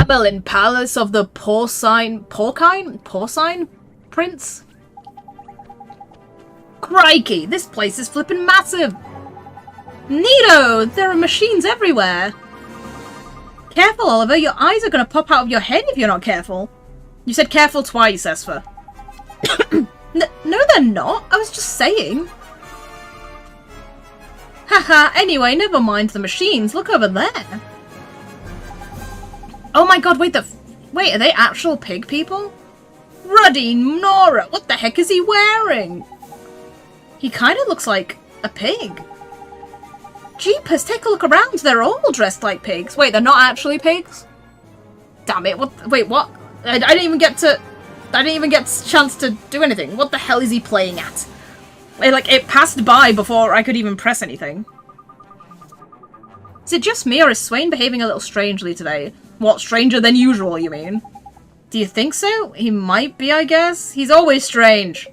Hamelin, Palace of the Porcine Prince? Crikey, this place is flippin' massive! Neato! There are machines everywhere! Careful, Oliver, your eyes are gonna pop out of your head if you're not careful. You said careful twice, Esper. No, they're not. I was just saying. Haha, anyway, never mind the machines. Look over there. Oh my god, wait, wait, are they actual pig people? Ruddy Nora, what the heck is he wearing? He kind of looks like a pig. Jeepers, take a look around. They're all dressed like pigs. Wait, they're not actually pigs? Damn it, what? Wait, what? I didn't even get a chance to do anything. What the hell is he playing at? It passed by before I could even press anything. Is it just me, or is Swain behaving a little strangely today? What, stranger than usual, you mean? Do you think so? He might be, I guess. He's always strange.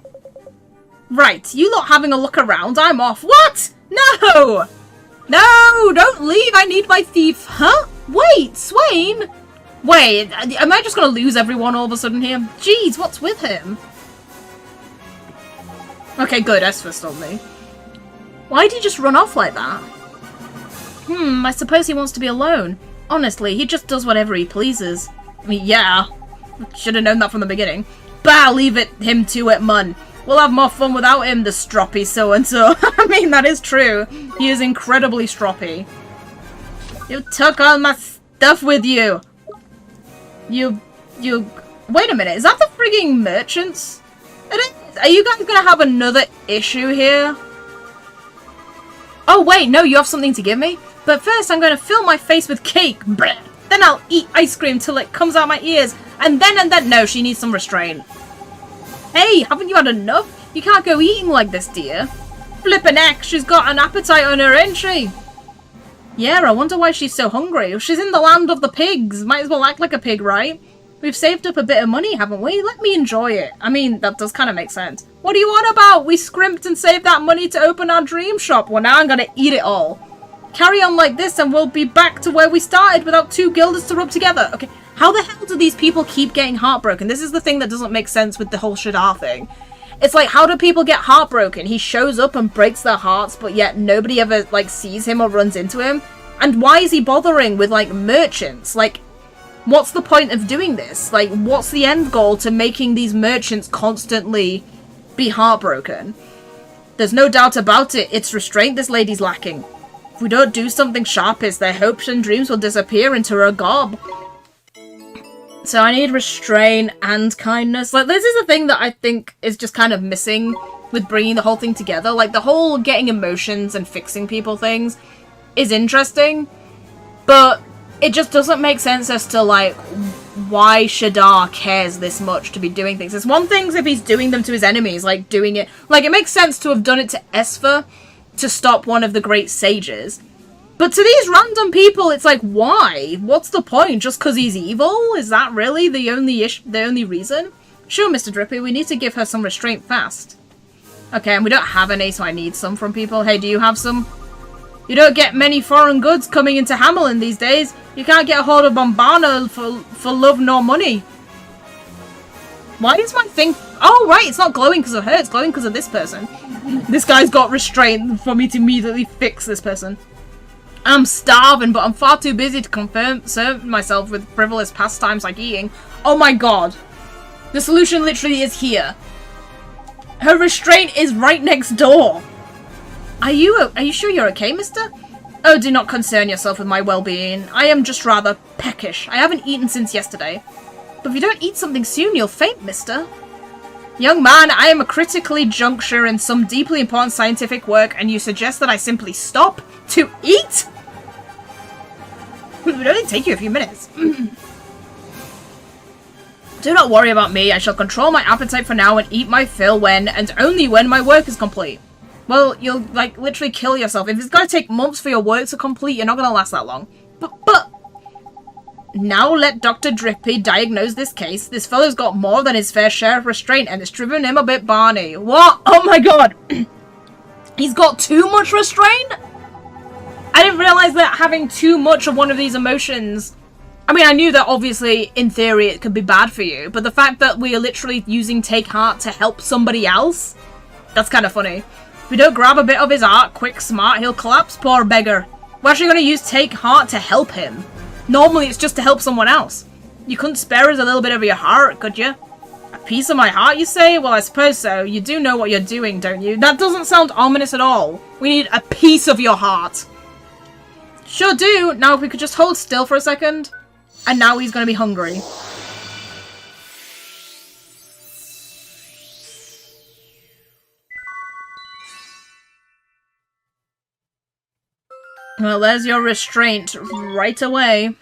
Right, you lot having a look around. I'm off. What? No! No! Don't leave! I need my thief. Huh? Wait, Swain! Wait, am I just gonna lose everyone all of a sudden here? Jeez, what's with him? Okay, good, Esper told me. Why'd he just run off like that? I suppose he wants to be alone. Honestly, he just does whatever he pleases. I mean, yeah. Should have known that from the beginning. Bah, leave him to it, mun. We'll have more fun without him, the stroppy so-and-so. I mean, that is true. He is incredibly stroppy. You took all my stuff with you. You... Wait a minute, is that the frigging merchants? Are you guys gonna have another issue here? Oh wait, no, you have something to give me? But first I'm gonna fill my face with cake. Bleh. Then I'll eat ice cream till it comes out my ears. And then, no, she needs some restraint. Hey, haven't you had enough? You can't go eating like this, dear. Flippin' heck, she's got an appetite on her, ain't she? Yeah, I wonder why she's so hungry. She's in the land of the pigs. Might as well act like a pig, right? We've saved up a bit of money, haven't we? Let me enjoy it. I mean, that does kind of make sense. What are you on about? We scrimped and saved that money to open our dream shop. Well, now I'm gonna eat it all. Carry on like this and we'll be back to where we started without two guilders to rub together. Okay, how the hell do these people keep getting heartbroken? This is the thing that doesn't make sense with the whole Shadar thing. It's like, how do people get heartbroken? He shows up and breaks their hearts, but yet nobody ever, like, sees him or runs into him. And why is he bothering with, like, merchants? Like, what's the point of doing this? Like, what's the end goal to making these merchants constantly be heartbroken? There's no doubt about it. It's restraint this lady's lacking. If we don't do something sharpish, their hopes and dreams will disappear into a gob. So I need restraint and kindness. Like, this is a thing that I think is just kind of missing with bringing the whole thing together. Like, the whole getting emotions and fixing people things is interesting, but it just doesn't make sense as to, like, why Shadar cares this much to be doing things. It's one thing if he's doing them to his enemies, like, doing it... Like, it makes sense to have done it to Esper to stop one of the great sages. But to these random people, it's like, why? What's the point? Just because he's evil? Is that really the only reason? Sure, Mr. Drippy, we need to give her some restraint fast. Okay, and we don't have any, so I need some from people. Hey, do you have some? You don't get many foreign goods coming into Hamelin these days. You can't get a hold of Bombana for love nor money. Why is my thing... Oh, right, it's not glowing because of her. It's glowing because of this person. This guy's got restraint for me to immediately fix this person. I'm starving, but I'm far too busy to serve myself with frivolous pastimes like eating. Oh my god. The solution literally is here. Her restraint is right next door. Are you sure you're okay, mister? Oh, do not concern yourself with my well-being. I am just rather peckish. I haven't eaten since yesterday. But if you don't eat something soon, you'll faint, mister. Young man, I am a critically juncture in some deeply important scientific work, and you suggest that I simply stop to eat? It would only take you a few minutes. Do not worry about me. I shall control my appetite for now and eat my fill when, and only when, my work is complete. Well, you'll, like, literally kill yourself. If it's gonna take months for your work to complete, you're not gonna last that long. But... Now let Dr. Drippy diagnose this case. This fellow's got more than his fair share of restraint, and it's driven him a bit barney. What? Oh my god! He's got too much restraint? I didn't realize that having too much of one of these emotions I mean, I knew that obviously, in theory, it could be bad for you, but the fact that we are literally using Take Heart to help somebody else, that's kind of funny. If we don't grab a bit of his heart, quick, smart, he'll collapse, poor beggar. We're actually going to use Take Heart to help him. Normally, it's just to help someone else. You couldn't spare us a little bit of your heart, could you? A piece of my heart, you say? Well, I suppose so. You do know what you're doing, don't you? That doesn't sound ominous at all. We need a piece of your heart. Sure do. Now, if we could just hold still for a second. And now he's going to be hungry. Well, there's your restraint right away.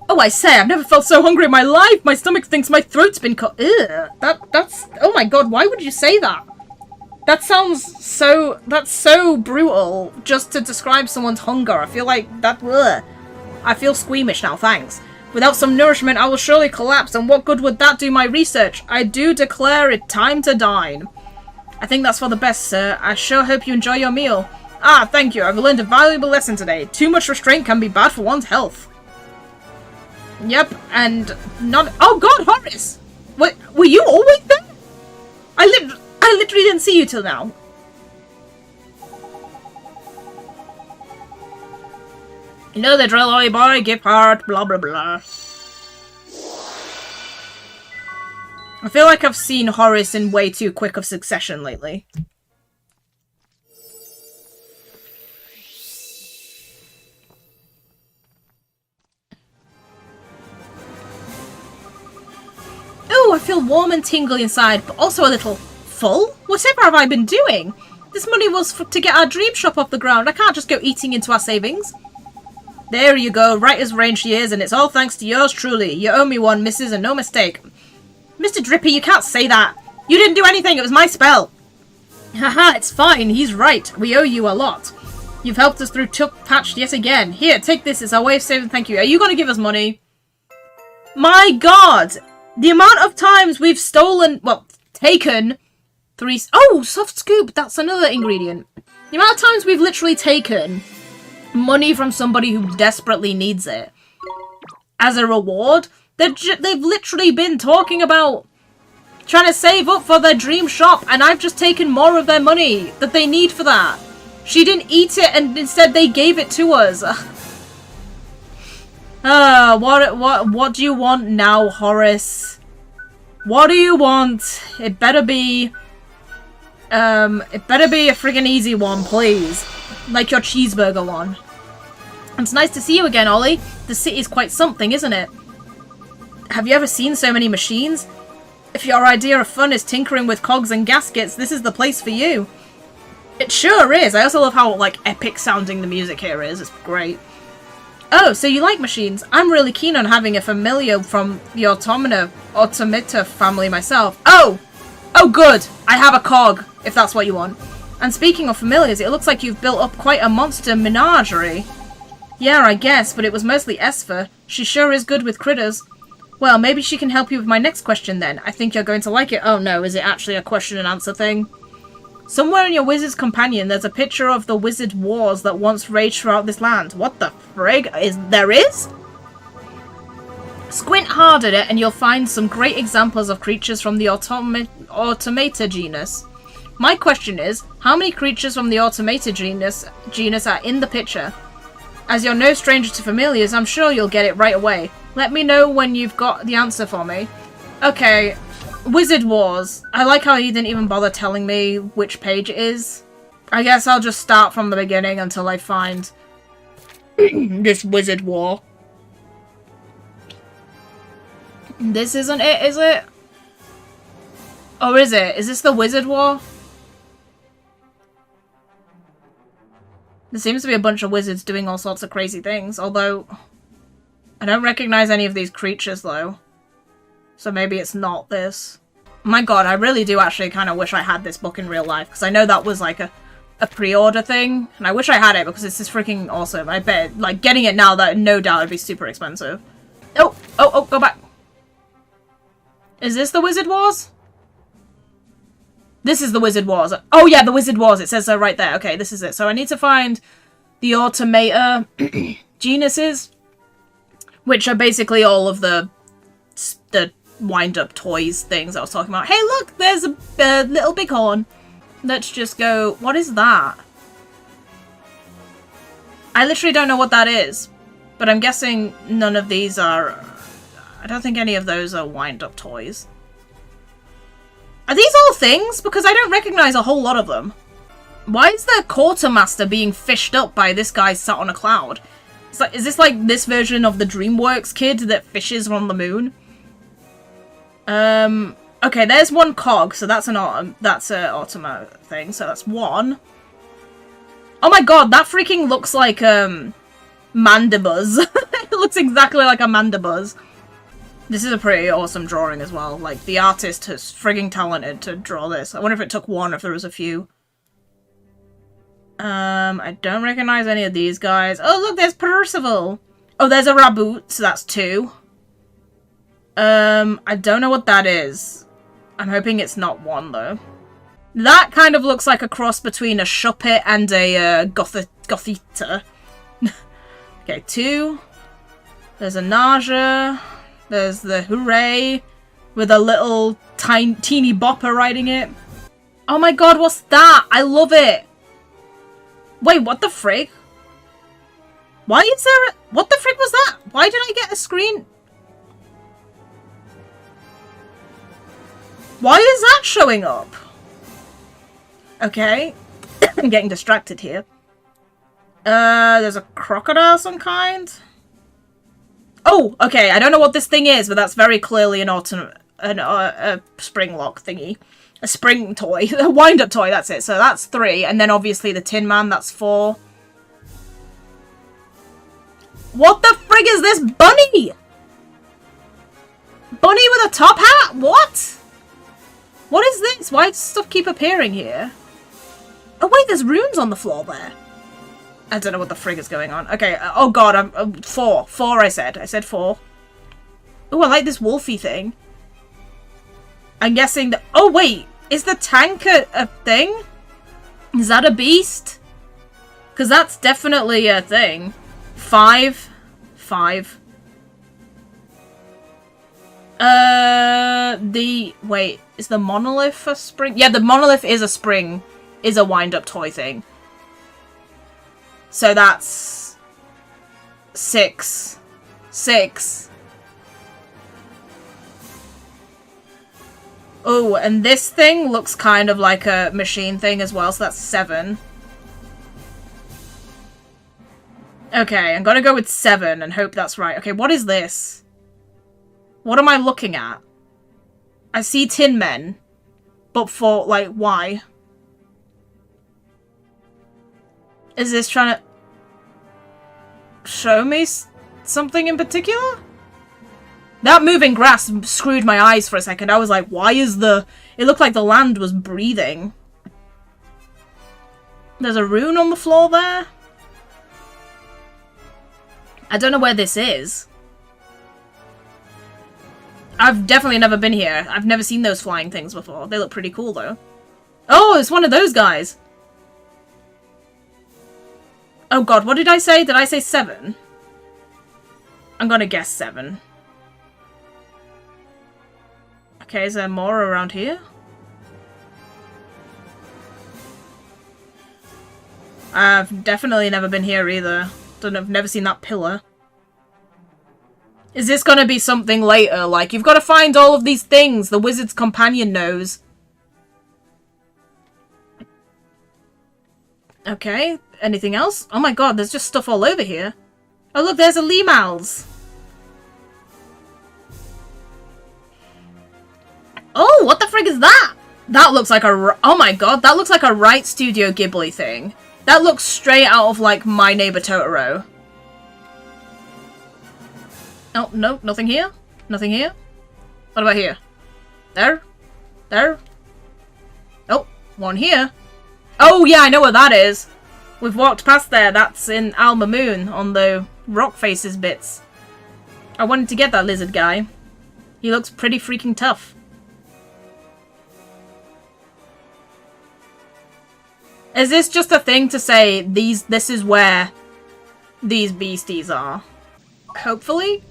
Oh, I say, I've never felt so hungry in my life. My stomach thinks my throat's been cut. Ugh, that's... Oh my god, why would you say that? That sounds so... That's so brutal just to describe someone's hunger. I feel like that... Ugh. I feel squeamish now, thanks. Without some nourishment, I will surely collapse, and what good would that do my research? I do declare it time to dine. I think that's for the best, sir. I sure hope you enjoy your meal. Ah, thank you. I've learned a valuable lesson today. Too much restraint can be bad for one's health. Yep, and not... Oh god, Horace! What, were you always there? I literally didn't see you till now. You know the drill, oi boy, give heart, blah blah blah. I feel like I've seen Horace in way too quick of succession lately. Oh, I feel warm and tingly inside, but also a little full? Whatever have I been doing? This money was to get our dream shop off the ground. I can't just go eating into our savings. There you go, right as rain she is, and it's all thanks to yours truly. You owe me one, missus, and no mistake. Mr. Drippy, you can't say that. You didn't do anything, it was my spell. Haha, it's fine, he's right. We owe you a lot. You've helped us through tough patch yet again. Here, take this, it's our way of saying thank you. Are you going to give us money? My god! The amount of times we've stolen, well, taken 3... Oh, soft scoop, that's another ingredient. The amount of times we've literally taken money from somebody who desperately needs it as a reward. They've literally been talking about trying to save up for their dream shop, and I've just taken more of their money that they need for that. She didn't eat it, and instead they gave it to us. What do you want now, Horace? What do you want? It better be a friggin' easy one, please. Like your cheeseburger one. It's nice to see you again, Ollie. The city's quite something, isn't it? Have you ever seen so many machines? If your idea of fun is tinkering with cogs and gaskets, this is the place for you. It sure is. I also love how, like, epic sounding the music here is. It's great. Oh, so you like machines? I'm really keen on having a familiar from the Automata family myself. Oh! Oh, good! I have a cog, if that's what you want. And speaking of familiars, it looks like you've built up quite a monster menagerie. Yeah, I guess, but it was mostly Esper. She sure is good with critters. Well, maybe she can help you with my next question then. I think you're going to like it. Oh no, is it actually a question and answer thing? Somewhere in your wizard's companion, there's a picture of the wizard wars that once raged throughout this land. What the frig? There is? Squint hard at it and you'll find some great examples of creatures from the Automata genus. My question is, how many creatures from the Automata genus are in the picture? As you're no stranger to familiars, I'm sure you'll get it right away. Let me know when you've got the answer for me. Okay, Wizard Wars. I like how you didn't even bother telling me which page it is. I guess I'll just start from the beginning until I find this Wizard War. This isn't it, is it? Or is it? Is this the Wizard War? There seems to be a bunch of wizards doing all sorts of crazy things, although I don't recognize any of these creatures, though. So maybe it's not this. My god, I really do actually kind of wish I had this book in real life, because I know that was like a pre-order thing, and I wish I had it because this is freaking awesome. I bet, like, getting it now, that no doubt would be super expensive. Oh, go back. Is this the Wizard Wars? This is the Wizard Wars. Oh yeah, the Wizard Wars. It says so right there. Okay, this is it. So I need to find the Automata genuses. Which are basically all of the wind-up toys things I was talking about. Hey, look! There's a little bighorn. Let's just go... What is that? I literally don't know what that is. But I'm guessing none of these are... I don't think any of those are wind-up toys. Are these all things? Because I don't recognize a whole lot of them. Why is the quartermaster being fished up by this guy sat on a cloud? It's like, is this like this version of the DreamWorks kid that fishes on the moon? Okay, there's one cog, so that's an Automa thing, so that's one. Oh my god, that freaking looks like, Mandibuzz. It looks exactly like a Mandibuzz. This is a pretty awesome drawing as well. Like, the artist is frigging talented to draw this. I wonder if it took one, if there was a few. I don't recognize any of these guys. Oh, look, there's Percival. Oh, there's a Raboot, so that's two. I don't know what that is. I'm hoping it's not one, though. That kind of looks like a cross between a Shuppet and a, Gothita. Okay, two. There's a Naja. There's the Hooray. With a little teeny bopper riding it. Oh my god, what's that? I love it! Wait, what the frig? Why is there a... What the frig was that? Why did I get a screen... Why is that showing up? Okay. I'm getting distracted here. There's a crocodile of some kind. Oh, okay. I don't know what this thing is, but that's very clearly a spring lock thingy. A spring toy. A wind-up toy, that's it. So that's 3. And then obviously the Tin Man, that's 4. What the frig is this bunny? Bunny with a top hat? What? What is this? Why does stuff keep appearing here? Oh wait, there's runes on the floor there. I don't know what the frig is going on. Okay, oh god, I'm 4. 4 I said. I said 4. Oh, I like this wolfy thing. I'm guessing that... Oh wait, is the tank a thing? Is that a beast? Because that's definitely a thing. 5. 5. Wait, is the monolith a spring? Yeah, the monolith is a spring, is a wind-up toy thing. So that's 6. 6. Oh, and this thing looks kind of like a machine thing as well, so that's 7. Okay, I'm gonna go with 7 and hope that's right. Okay, what is this? What am I looking at? I see Tin Men, but for, like, why? Is this trying to show me something in particular? That moving grass screwed my eyes for a second. I was like, why is the... It looked like the land was breathing. There's a rune on the floor there. I don't know where this is. I've definitely never been here. I've never seen those flying things before. They look pretty cool, though. Oh, it's one of those guys. Oh god, what did I say? Did I say 7? I'm gonna guess 7. Okay, is there more around here? I've definitely never been here either. I've never seen that pillar. Is this gonna be something later? Like, you've got to find all of these things the wizard's companion knows. Okay, anything else? Oh my god, there's just stuff all over here. Oh look, there's a Lemals. Oh, what the frig is that? That looks like a... Oh my god, that looks like a Right Studio Ghibli thing. That looks straight out of, like, My Neighbor Totoro. Oh, no, nothing here. Nothing here. What about here? There? There? Oh, one here. Oh, yeah, I know what that is. We've walked past there. That's in Alma Moon on the rock faces bits. I wanted to get that lizard guy. He looks pretty freaking tough. Is this just a thing to say this is where these beasties are? Hopefully?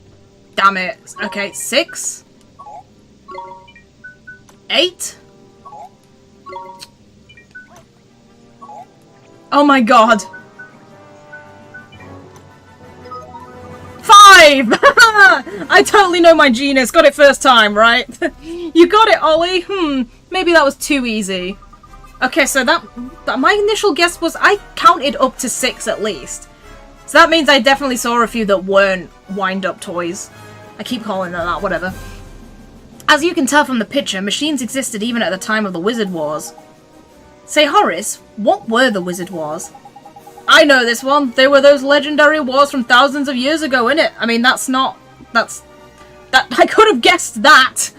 Damn it. Okay, 6. 8. Oh my god. 5! I totally know my genus. Got it first time, right? You got it, Ollie. Maybe that was too easy. Okay, so that my initial guess was I counted up to 6 at least. So that means I definitely saw a few that weren't wind-up toys. I keep calling them that, whatever. As you can tell from the picture, machines existed even at the time of the Wizard Wars. Say, Horace, what were the Wizard Wars? I know this one. They were those legendary wars from thousands of years ago, innit? I mean, I could have guessed that.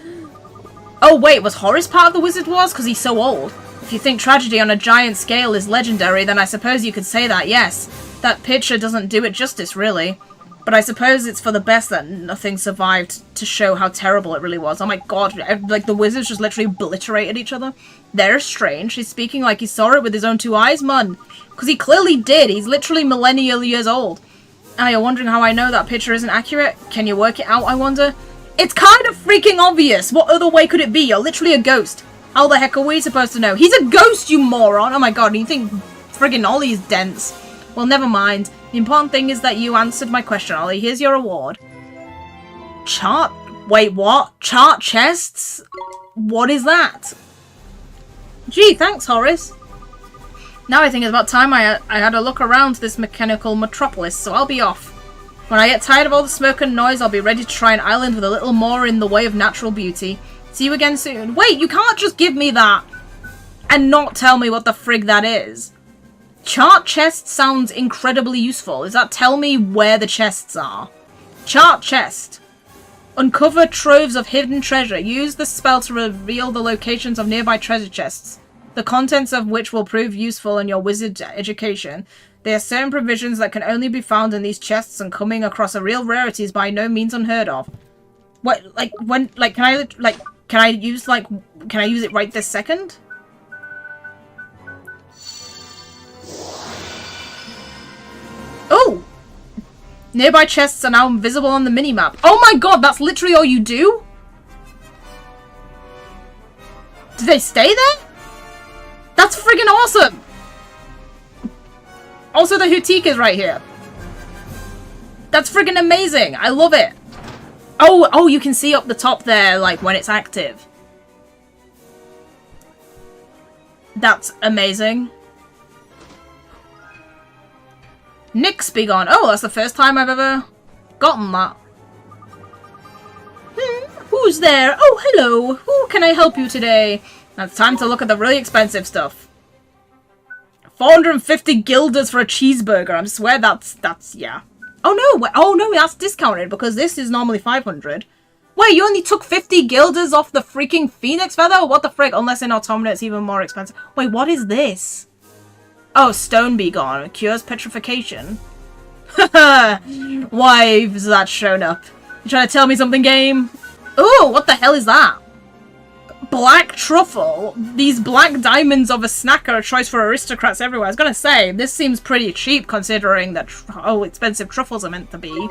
Oh, wait, was Horace part of the Wizard Wars? Because he's so old. If you think tragedy on a giant scale is legendary, then I suppose you could say that, yes. That picture doesn't do it justice, really. But I suppose it's for the best that nothing survived to show how terrible it really was. Oh my god, like the wizards just literally obliterated each other. They're strange. He's speaking like he saw it with his own 2 eyes, man. Because he clearly did. He's literally millennial years old. Ah, you're wondering how I know that picture isn't accurate? Can you work it out, I wonder? It's kind of freaking obvious. What other way could it be? You're literally a ghost. How the heck are we supposed to know? He's a ghost, you moron! Oh my god, you think friggin' Ollie's dense. Well, never mind. The important thing is that you answered my question, Ollie. Here's your award. Chart? Wait, what? Chart chests? What is that? Gee, thanks, Horace. Now I think it's about time I had a look around this mechanical metropolis, so I'll be off. When I get tired of all the smoke and noise, I'll be ready to try an island with a little more in the way of natural beauty. See you again soon. Wait, you can't just give me that and not tell me what the frig that is. Chart chest sounds incredibly useful. Does that tell me where the chests are? Chart chest. Uncover troves of hidden treasure. Use the spell to reveal the locations of nearby treasure chests, the contents of which will prove useful in your wizard education. There are certain provisions that can only be found in these chests, and coming across a real rarity is by no means unheard of. What, can I use it right this second? Oh! Nearby chests are now invisible on the minimap. Oh my god, that's literally all you do? Do they stay there? That's friggin' awesome! Also, the Houtique is right here. That's friggin' amazing. I love it. Oh, you can see up the top there, like, when it's active. That's amazing. Nick's be gone. Oh, that's the first time I've ever gotten that. Who's there? Oh, hello. Who can I help you today? Now it's time to look at the really expensive stuff. 450 guilders for a cheeseburger. I swear that's yeah. Oh no, that's discounted because this is normally 500. Wait, you only took 50 guilders off the freaking phoenix feather? What the frick? Unless in Automata it's even more expensive. Wait, what is this? Oh, stone be gone. Cures petrification. Why has that shown up? You trying to tell me something, game? Oh, what the hell is that? Black truffle. These black diamonds of a snack are a choice for aristocrats everywhere. I was gonna say, this seems pretty cheap considering that how expensive truffles are meant to be.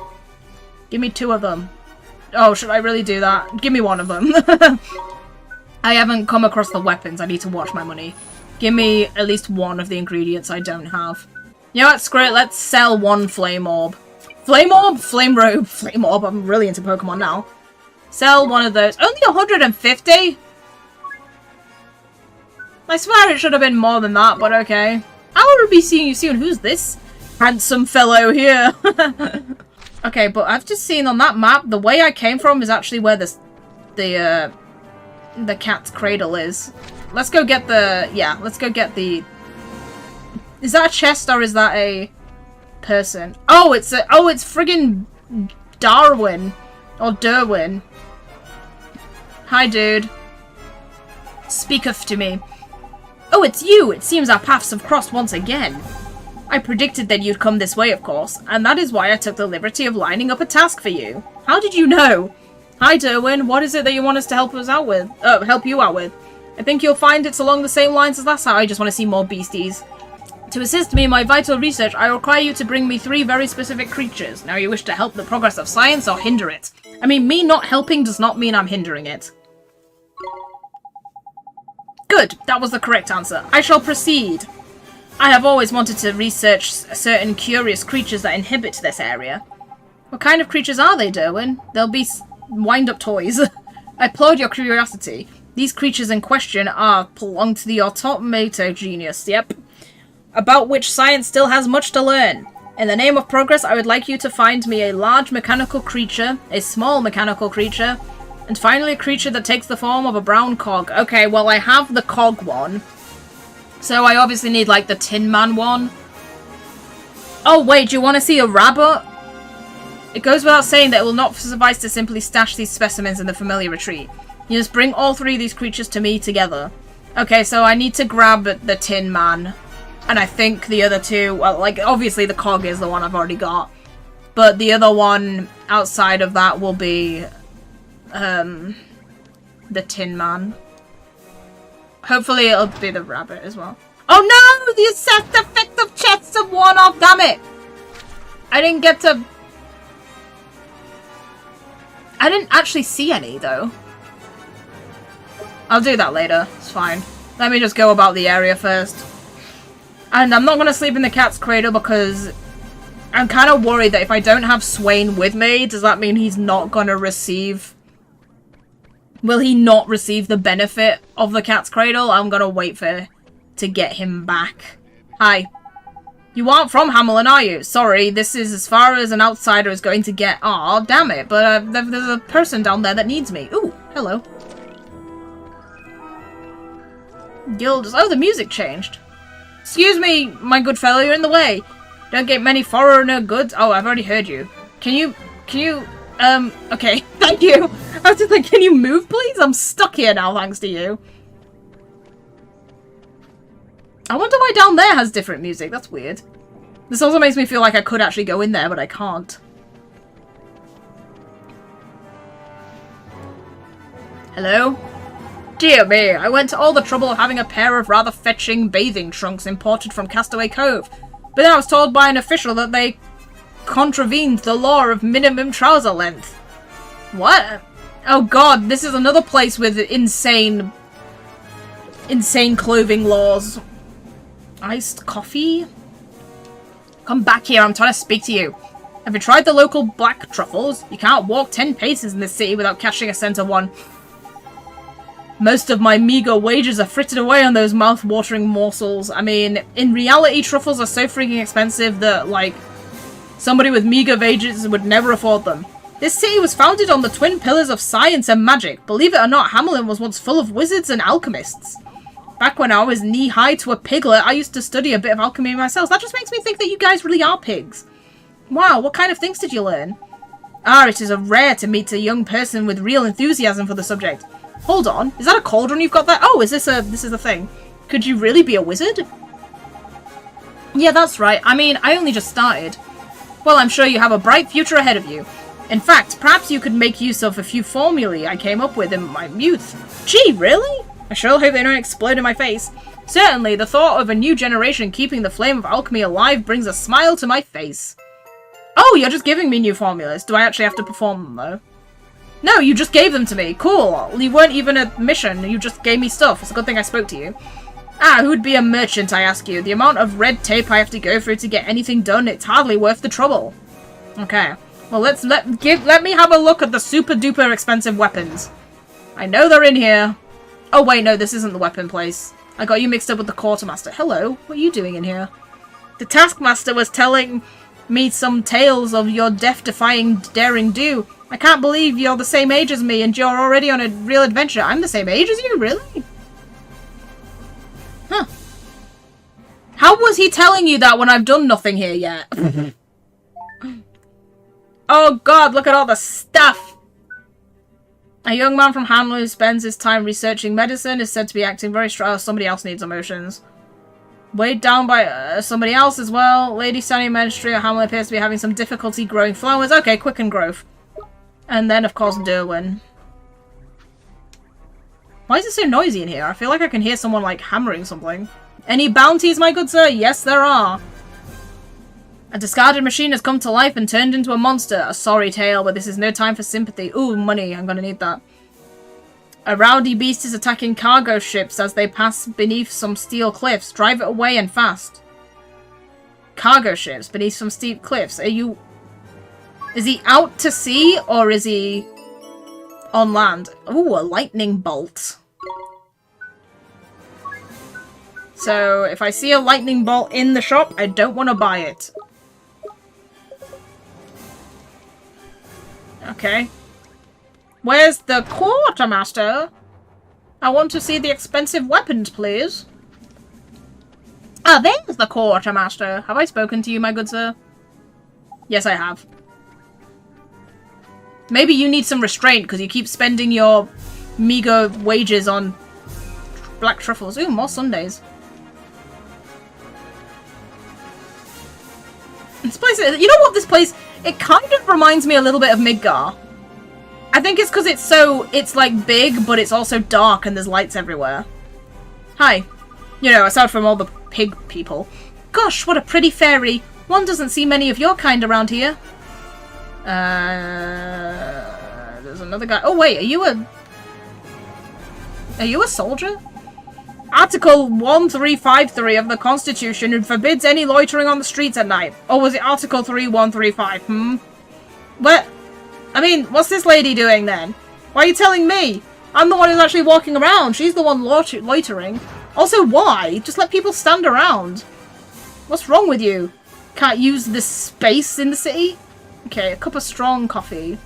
Give me 2 of them. Oh, should I really do that? Give me 1 of them. I haven't come across the weapons. I need to watch my money. Give me at least 1 of the ingredients I don't have. You know what? Screw it. Let's sell 1 flame orb. Flame orb? Flame robe? Flame orb. I'm really into Pokemon now. Sell 1 of those. Only 150? I swear it should have been more than that, but okay. I will be seeing you soon. Who's this handsome fellow here? Okay, but I've just seen on that map, the way I came from is actually where the cat's cradle is. Let's go get the... Yeah, let's go get the... Is that a chest or is that a person? Oh, it's friggin' Darwin. Or Derwin. Hi, dude. Speaketh to me. Oh, it's you! It seems our paths have crossed once again. I predicted that you'd come this way, of course, and that is why I took the liberty of lining up a task for you. How did you know? Hi, Derwin. What is it that you want us to help you out with? I think you'll find it's along the same lines as last time. I just want to see more beasties. To assist me in my vital research, I require you to bring me 3 very specific creatures. Now you wish to help the progress of science or hinder it? I mean, me not helping does not mean I'm hindering it. Good, that was the correct answer. I shall proceed. I have always wanted to research certain curious creatures that inhabit this area. What kind of creatures are they, Derwin? They'll be wind-up toys. I applaud your curiosity. These creatures in question belong to the automato genius, yep. About which science still has much to learn. In the name of progress, I would like you to find me a large mechanical creature, a small mechanical creature, and finally a creature that takes the form of a brown cog. Okay, well I have the cog one. So I obviously need like the Tin Man one. Oh wait, do you want to see a rabbit? It goes without saying that it will not suffice to simply stash these specimens in the familiar retreat. You just bring all 3 of these creatures to me together. Okay, so I need to grab the Tin Man. And I think the other 2, well, like, obviously the cog is the one I've already got. But the other one outside of that will be, the Tin Man. Hopefully it'll be the rabbit as well. Oh no! The assessed effect of chests have worn off, damn it! I didn't get to... I didn't actually see any, though. I'll do that later, it's fine. Let me just go about the area first. And I'm not going to sleep in the cat's cradle because I'm kind of worried that if I don't have Swain with me, does that mean he's not going to receive... Will he not receive the benefit of the cat's cradle? I'm going to wait to get him back. Hi. You aren't from Hamelin, are you? Sorry, this is as far as an outsider is going to get. Aw, damn it. But there's a person down there that needs me. Ooh, hello. Guild. Oh, the music changed. Excuse me, my good fellow, you're in the way. Don't get many foreigner goods. Oh, I've already heard you. Can you, okay, thank you. I was just like, can you move, please? I'm stuck here now, thanks to you. I wonder why down there has different music. That's weird. This also makes me feel like I could actually go in there, but I can't. Hello? Dear me, I went to all the trouble of having a pair of rather fetching bathing trunks imported from Castaway Cove, but then I was told by an official that they contravened the law of minimum trouser length. What? Oh god, this is another place with insane clothing laws. Iced coffee? Come back here, I'm trying to speak to you. Have you tried the local black truffles? You can't walk 10 paces in this city without catching a scent of one. Most of my meager wages are frittered away on those mouth-watering morsels. I mean, in reality, truffles are so freaking expensive that, like, somebody with meager wages would never afford them. This city was founded on the twin pillars of science and magic. Believe it or not, Hamelin was once full of wizards and alchemists. Back when I was knee-high to a piglet, I used to study a bit of alchemy myself. That just makes me think that you guys really are pigs. Wow, what kind of things did you learn? Ah, it is rare to meet a young person with real enthusiasm for the subject. Hold on, is that a cauldron you've got there? Oh, this is a thing. Could you really be a wizard? Yeah, that's right. I mean, I only just started. Well, I'm sure you have a bright future ahead of you. In fact, perhaps you could make use of a few formulae I came up with in my youth. Gee, really? I sure hope they don't explode in my face. Certainly, the thought of a new generation keeping the flame of alchemy alive brings a smile to my face. Oh, you're just giving me new formulas. Do I actually have to perform them, though? No, you just gave them to me. Cool. You weren't even a mission. You just gave me stuff. It's a good thing I spoke to you. Ah, who'd be a merchant, I ask you? The amount of red tape I have to go through to get anything done, it's hardly worth the trouble. Okay. Well, let me have a look at the super duper expensive weapons. I know they're in here. Oh wait, no, this isn't the weapon place. I got you mixed up with the quartermaster. Hello, what are you doing in here? The taskmaster was telling me some tales of your death-defying daring do. I can't believe you're the same age as me and you're already on a real adventure. I'm the same age as you, really? Huh. How was he telling you that when I've done nothing here yet? Oh god, look at all the stuff! A young man from Hamelin who spends his time researching medicine is said to be acting very strong. Oh, somebody else needs emotions. Weighed down by somebody else as well. Lady standing menstrual at Hamelin appears to be having some difficulty growing flowers. Okay, quicken growth. And then, of course, Derwin. Why is it so noisy in here? I feel like I can hear someone, like, hammering something. Any bounties, my good sir? Yes, there are. A discarded machine has come to life and turned into a monster. A sorry tale, but this is no time for sympathy. Ooh, money. I'm gonna need that. A rowdy beast is attacking cargo ships as they pass beneath some steel cliffs. Drive it away and fast. Cargo ships beneath some steep cliffs. Are you... Is he out to sea or is he on land? Ooh, a lightning bolt. So, if I see a lightning bolt in the shop, I don't want to buy it. Okay. Where's the quartermaster? I want to see the expensive weapons, please. Ah, there's the quartermaster. Have I spoken to you, my good sir? Yes, I have. Maybe you need some restraint because you keep spending your meager wages on black truffles. Ooh, more Sundays. This place, you know what, this place, it kind of reminds me a little bit of Midgar. I think it's because it's like big, but it's also dark and there's lights everywhere. Hi. You know, aside from all the pig people. Gosh, what a pretty fairy. One doesn't see many of your kind around here. There's another guy. Oh wait, are you a soldier? Article 1353 of the Constitution forbids any loitering on the streets at night. Or was it Article 3135? What? I mean, what's this lady doing then? Why are you telling me? I'm the one who's actually walking around. She's the one loitering. Also, why? Just let people stand around. What's wrong with you? Can't use the space in the city? Okay, a cup of strong coffee.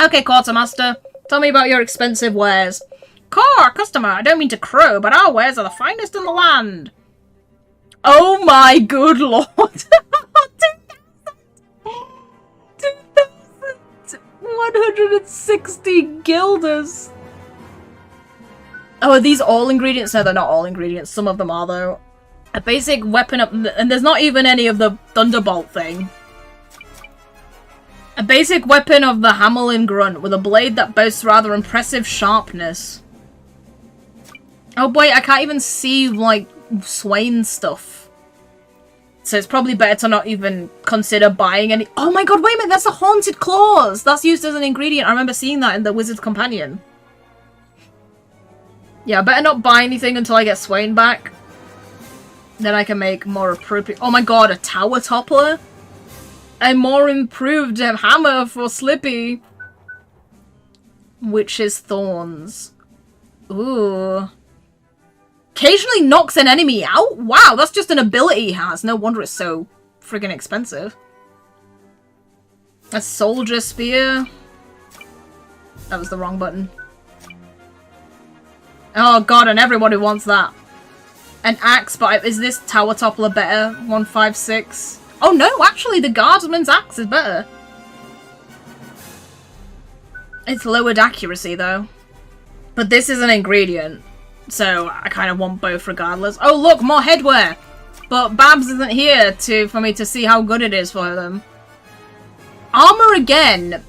Okay, quartermaster. Tell me about your expensive wares. Customer, I don't mean to crow, but our wares are the finest in the land. Oh my good lord. 2,160 guilders. Oh, are these all ingredients? No, they're not all ingredients. Some of them are, though. A basic weapon up... And there's not even any of the Thunderbolt thing. A basic weapon of the Hamelin grunt with a blade that boasts rather impressive sharpness. Oh boy, I can't even see, like, Swain stuff. So it's probably better to not even consider buying any... Oh my god, wait a minute, that's a Haunted Claws! That's used as an ingredient. I remember seeing that in the Wizard's Companion. Yeah, I better not buy anything until I get Swain back. Then I can make more appropriate... Oh my god, a Tower Toppler? A more improved hammer for Slippy. Witch's Thorns. Ooh. Occasionally knocks an enemy out? Wow, that's just an ability he has. No wonder it's so friggin' expensive. A Soldier Spear. That was the wrong button. Oh god, and everybody wants that. An axe, but is this Tower Toppler better? 156. Oh no, actually the Guardsman's axe is better. It's lowered accuracy though. But this is an ingredient. So I kind of want both regardless. Oh look, more headwear! But Babs isn't here for me to see how good it is for them. Armor again,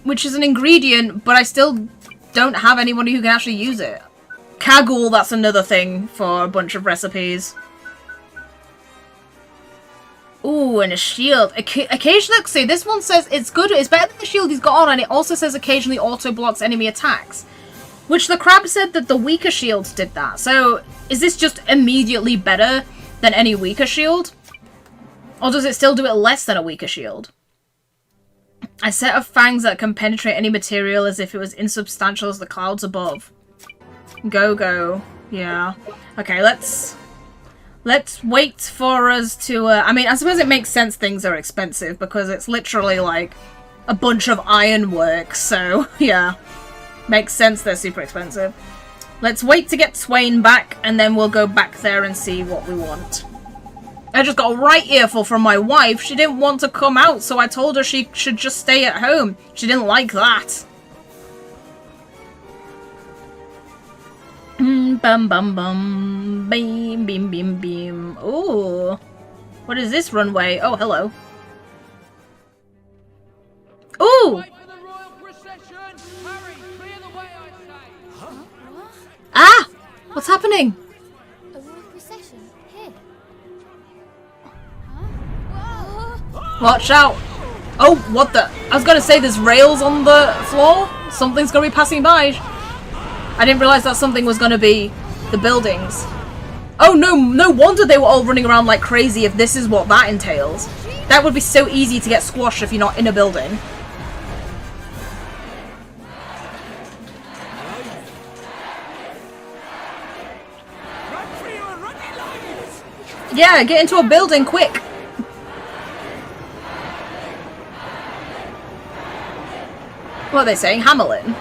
which is an ingredient, but I still don't have anybody who can actually use it. Kagul, that's another thing for a bunch of recipes. Ooh, and a shield. Occasionally, see, this one says it's good. It's better than the shield he's got on, and it also says occasionally auto-blocks enemy attacks. Which the crab said that the weaker shields did that. So, is this just immediately better than any weaker shield? Or does it still do it less than a weaker shield? A set of fangs that can penetrate any material as if it was insubstantial as the clouds above. Go. Yeah. Okay, let's wait for us to... I mean, I suppose it makes sense things are expensive because it's literally like a bunch of ironwork, so yeah. Makes sense they're super expensive. Let's wait to get Swain back, and then we'll go back there and see what we want. I just got a right earful from my wife. She didn't want to come out, so I told her she should just stay at home. She didn't like that. Bum bum bum. Beam beam beam beam. Ooh. What is this runway? Oh, hello. Ooh! Ah! What's happening? A royal procession? Here. Watch out. Oh, what the? I was gonna say there's rails on the floor. Something's gonna be passing by. I didn't realize that something was gonna be the buildings. Oh no, no wonder they were all running around like crazy if this is what that entails. That would be so easy to get squashed if you're not in a building. Yeah, get into a building quick. What are they saying? Hamelin.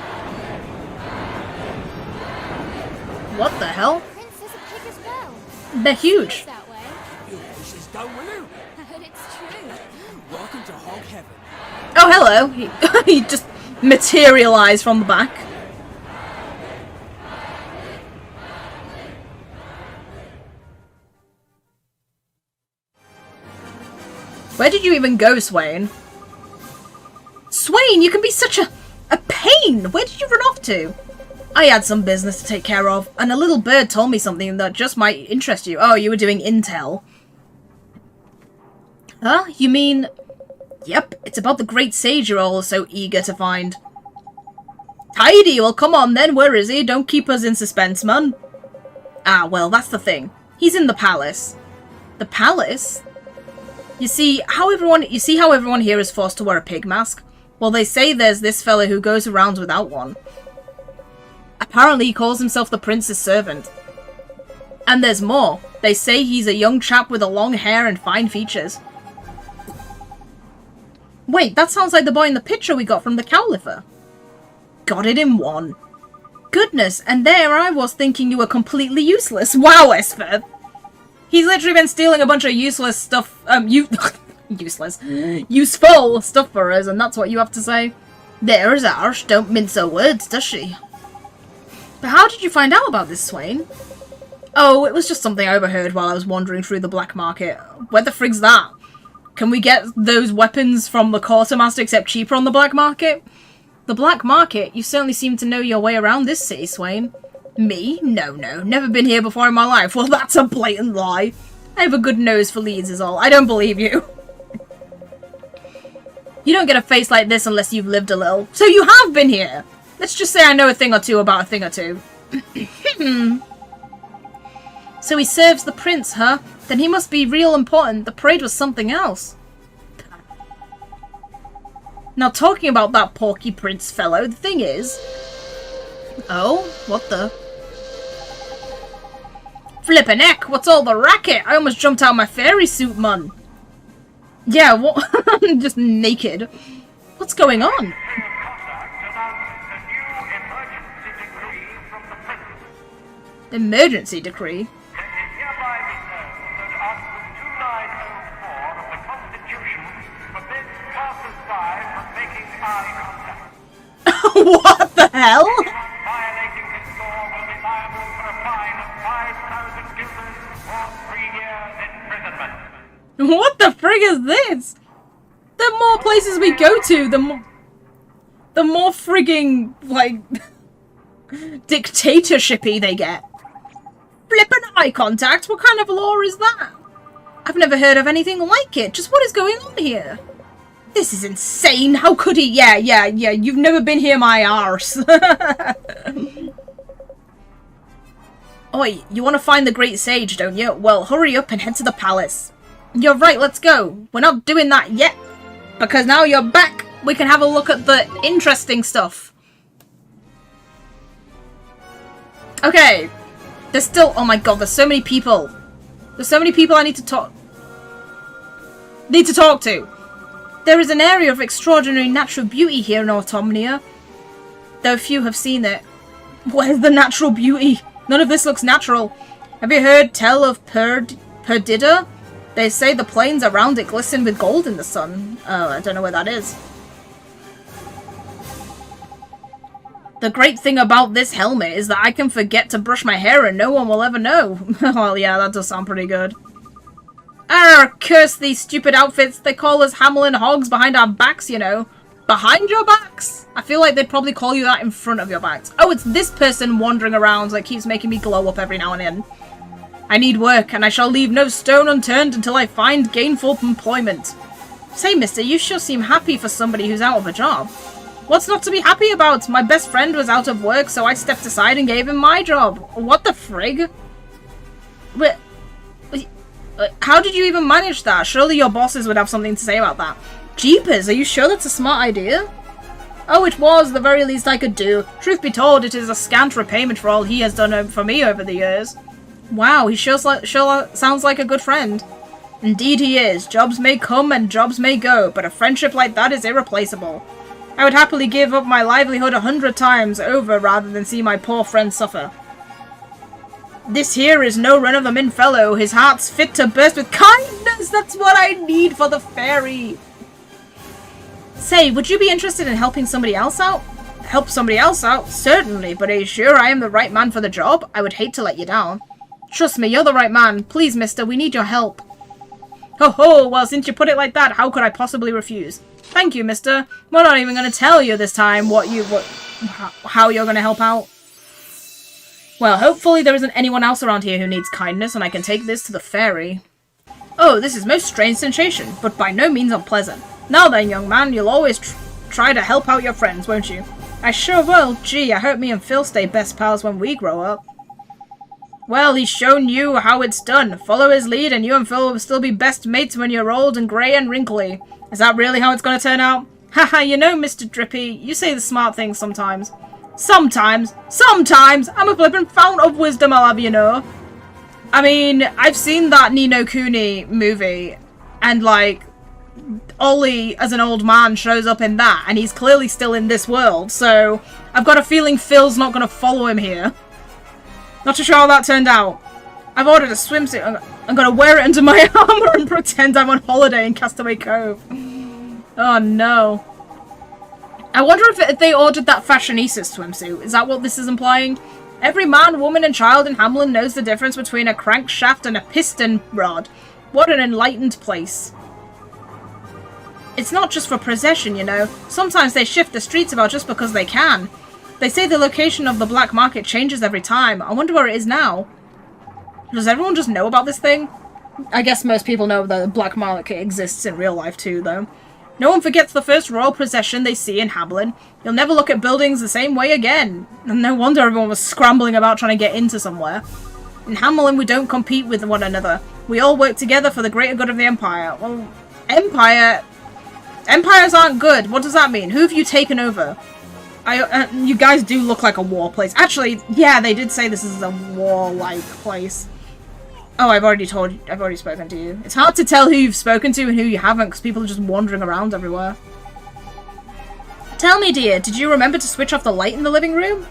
What the hell? They're huge. Oh, hello. He just materialized from the back. Where did you even go, Swain? Swain, you can be such a pain! Where did you run off to? I had some business to take care of, and a little bird told me something that just might interest you. Oh, you were doing intel. Huh? You mean... Yep, it's about the great sage you're all so eager to find. Tidy! Well, come on then, where is he? Don't keep us in suspense, man. Ah, well, that's the thing. He's in the palace. The palace? You see how everyone here is forced to wear a pig mask? Well, they say there's this fella who goes around without one. Apparently he calls himself the prince's servant. And there's more. They say he's a young chap with a long hair and fine features. Wait, that sounds like the boy in the picture we got from the Cowlifer. Got it in one. Goodness, and there I was thinking you were completely useless. Wow, Esper. He's literally been stealing a bunch of useless stuff, useful stuff for us, and that's what you have to say? There's Arsh, don't mince her words, does she? But how did you find out about this, Swain? Oh, it was just something I overheard while I was wandering through the black market. Where the frig's that? Can we get those weapons from the quartermaster except cheaper on the black market? The black market? You certainly seem to know your way around this city, Swain. Me? No, never been here before in my life. Well, that's a blatant lie. I have a good nose for leads is all. I don't believe you. You don't get a face like this unless you've lived a little. So you have been here! Let's just say I know a thing or two about a thing or two. So he serves the prince, huh? Then he must be real important. The parade was something else. Now, talking about that porky prince fellow, the thing is... Oh, what the... Flippin' heck, what's all the racket? I almost jumped out of my fairy suit, man. Yeah, what? I'm just naked. What's going on? Emergency decree? What the hell? Violating this law will be liable for a fine of 5,000 guilders or 3 years imprisonment. What the frig is this? The more places we go to, the more frigging, like, dictatorshipy they get. Flippin' eye contact? What kind of law is that? I've never heard of anything like it. Just what is going on here? This is insane. How could he? Yeah. You've never been here, my arse. Oi, you want to find the great sage, don't you? Well, hurry up and head to the palace. You're right, let's go. We're not doing that yet. Because now you're back, we can have a look at the interesting stuff. Okay. There's still... Oh my god, there's so many people. There's so many people I need to talk to. There is an area of extraordinary natural beauty here in Autumnia, though few have seen it. Where's the natural beauty? None of this looks natural. Have you heard tell of Perdida? They say the plains around it glisten with gold in the sun. Oh, I don't know where that is. The great thing about this helmet is that I can forget to brush my hair and no one will ever know. Well, yeah, that does sound pretty good. Arr, curse these stupid outfits. They call us Hamelin hogs behind our backs, you know. Behind your backs? I feel like they'd probably call you that in front of your backs. Oh, it's this person wandering around that keeps making me glow up every now and then. I need work, and I shall leave no stone unturned until I find gainful employment. Say, mister, you sure seem happy for somebody who's out of a job. What's not to be happy about? My best friend was out of work, so I stepped aside and gave him my job. What the frig? But how did you even manage that? Surely your bosses would have something to say about that. Jeepers, are you sure that's a smart idea? Oh, it was the very least I could do. Truth be told, it is a scant repayment for all he has done for me over the years. Wow, he sure sounds like a good friend. Indeed he is. Jobs may come and jobs may go, but a friendship like that is irreplaceable. I would happily give up my livelihood 100 times over rather than see my poor friend suffer. This here is no run-of-the-mill fellow. His heart's fit to burst with kindness. That's what I need for the fairy. Say, would you be interested in helping somebody else out? Help somebody else out? Certainly, but are you sure I am the right man for the job? I would hate to let you down. Trust me, you're the right man. Please, mister, we need your help. Ho ho, well, since you put it like that, how could I possibly refuse? Thank you, mister. We're not even going to tell you this time how you're going to help out. Well, hopefully there isn't anyone else around here who needs kindness, and I can take this to the fairy. Oh, this is most strange sensation, but by no means unpleasant. Now then, young man, you'll always try to help out your friends, won't you? I sure will. Gee, I hope me and Phil stay best pals when we grow up. Well, he's shown you how it's done. Follow his lead, and you and Phil will still be best mates when you're old and grey and wrinkly. Is that really how it's going to turn out? Haha, you know, Mr. Drippy, you say the smart things sometimes. Sometimes! I'm a flippin' fount of wisdom, I'll have you know. I mean, I've seen that Ni no Kuni movie, and, like, Ollie, as an old man, shows up in that, and he's clearly still in this world, so I've got a feeling Phil's not going to follow him here. Not too sure how that turned out. I've ordered a swimsuit. I'm going to wear it under my armor and pretend I'm on holiday in Castaway Cove. Oh, no. I wonder if they ordered that fashionista swimsuit. Is that what this is implying? Every man, woman, and child in Hamelin knows the difference between a crankshaft and a piston rod. What an enlightened place. It's not just for procession, you know. Sometimes they shift the streets about just because they can. They say the location of the black market changes every time. I wonder where it is now. Does everyone just know about this thing? I guess most people know that the black market exists in real life too, though. No one forgets the first royal procession they see in Hamelin. You'll never look at buildings the same way again. And no wonder everyone was scrambling about trying to get into somewhere. In Hamelin, we don't compete with one another. We all work together for the greater good of the Empire. Well, Empire? Empires aren't good. What does that mean? Who have you taken over? You guys do look like a war place. Actually, yeah, they did say this is a war-like place. Oh, I've already spoken to you. It's hard to tell who you've spoken to and who you haven't, because people are just wandering around everywhere. Tell me, dear, did you remember to switch off the light in the living room?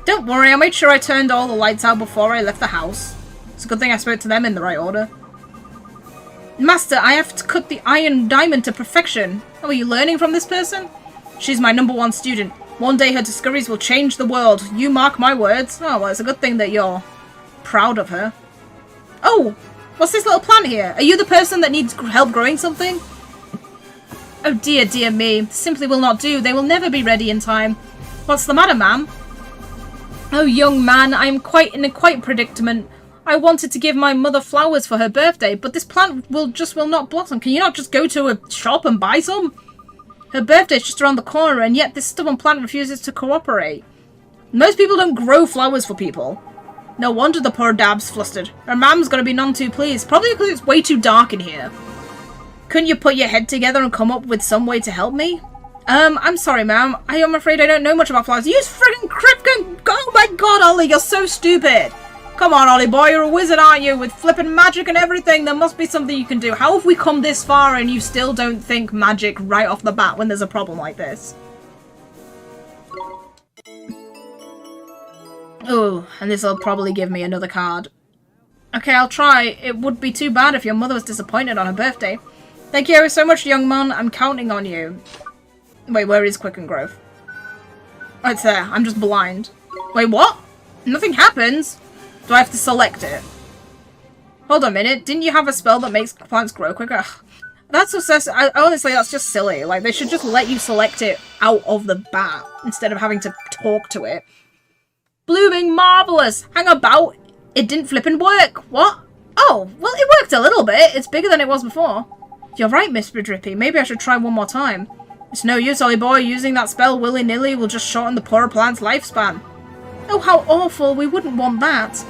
Don't worry, I made sure I turned all the lights out before I left the house. It's a good thing I spoke to them in the right order. Master, I have to cut the iron diamond to perfection. Oh, are you learning from this person? She's my #1 student. One day her discoveries will change the world. You mark my words. Oh, well, it's a good thing that you're proud of her. Oh, what's this little plant here? Are you the person that needs help growing something? Oh dear, dear me. Simply will not do. They will never be ready in time. What's the matter, ma'am? Oh, young man, I am in a predicament. I wanted to give my mother flowers for her birthday, but this plant will not blossom. Can you not just go to a shop and buy some? Her birthday's just around the corner, and yet this stubborn plant refuses to cooperate. Most people don't grow flowers for people. No wonder the poor dab's flustered. Her mam's gonna be none too pleased. Probably because it's way too dark in here. Couldn't you put your head together and come up with some way to help me? I'm sorry, ma'am. I am afraid I don't know much about flowers. You friggin' Kripken! Oh my god, Ollie, you're so stupid! Come on, Ollie boy, you're a wizard, aren't you? With flippin' magic and everything, there must be something you can do. How have we come this far and you still don't think magic right off the bat when there's a problem like this? Oh, and this'll probably give me another card. Okay, I'll try. It would be too bad if your mother was disappointed on her birthday. Thank you so much, young man. I'm counting on you. Wait, where is Quicken Growth? Oh, it's there. I'm just blind. Wait, what? Nothing happens? Do I have to select it? Hold on a minute. Didn't you have a spell that makes plants grow quicker? Ugh. That's so honestly, that's just silly. Like, they should just let you select it out of the bat instead of having to talk to it. Blooming marvellous! Hang about! It didn't flippin' work! What? Oh, well, it worked a little bit. It's bigger than it was before. You're right, Mr. Drippy. Maybe I should try one more time. It's no use, Ollie boy. Using that spell willy-nilly will just shorten the poor plant's lifespan. Oh, how awful. We wouldn't want that.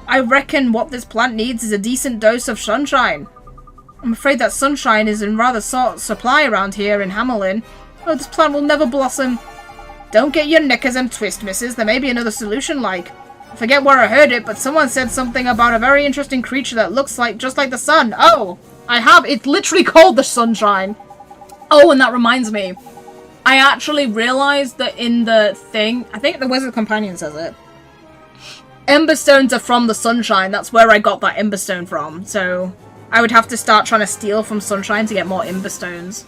I reckon what this plant needs is a decent dose of sunshine. I'm afraid that sunshine is in rather short supply around here in Hamelin. Oh, this plant will never blossom. Don't get your knickers and twist, missus. There may be another solution, like. I forget where I heard it, but someone said something about a very interesting creature that looks like just like the sun. Oh, I have. It's literally called the sunshine. Oh, and that reminds me. I actually realized that in the thing, I think the Wizard Companion says it. Emberstones are from the sunshine. That's where I got that emberstone from. So I would have to start trying to steal from sunshine to get more emberstones.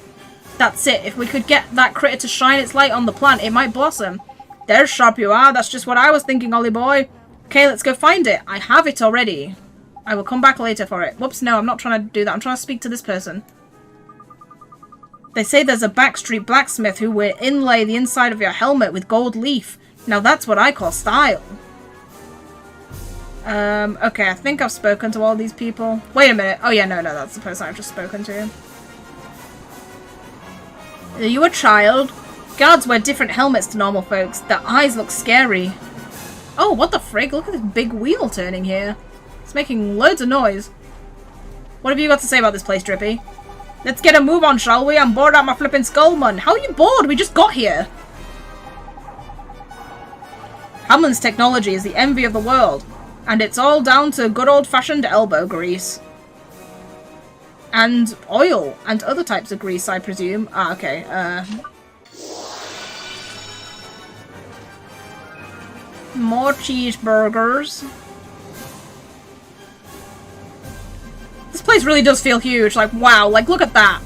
That's it. If we could get that critter to shine its light on the plant, it might blossom. There's sharp you are. That's just what I was thinking, Ollie boy. Okay, let's go find it. I have it already. I will come back later for it. Whoops, no, I'm not trying to do that. I'm trying to speak to this person. They say there's a backstreet blacksmith who will inlay the inside of your helmet with gold leaf. Now that's what I call style. Okay, I think I've spoken to all these people. Wait a minute. Oh yeah, no, that's the person I've just spoken to. Are you a child? Guards wear different helmets to normal folks. Their eyes look scary. Oh, what the frig? Look at this big wheel turning here. It's making loads of noise. What have you got to say about this place, Drippy? Let's get a move on, shall we? I'm bored out my flippin' skull, man. How are you bored? We just got here. Hamelin's technology is the envy of the world. And it's all down to good old-fashioned elbow grease. And oil. And other types of grease, I presume. Ah, okay. More cheeseburgers. This place really does feel huge. Like, wow. Like, look at that.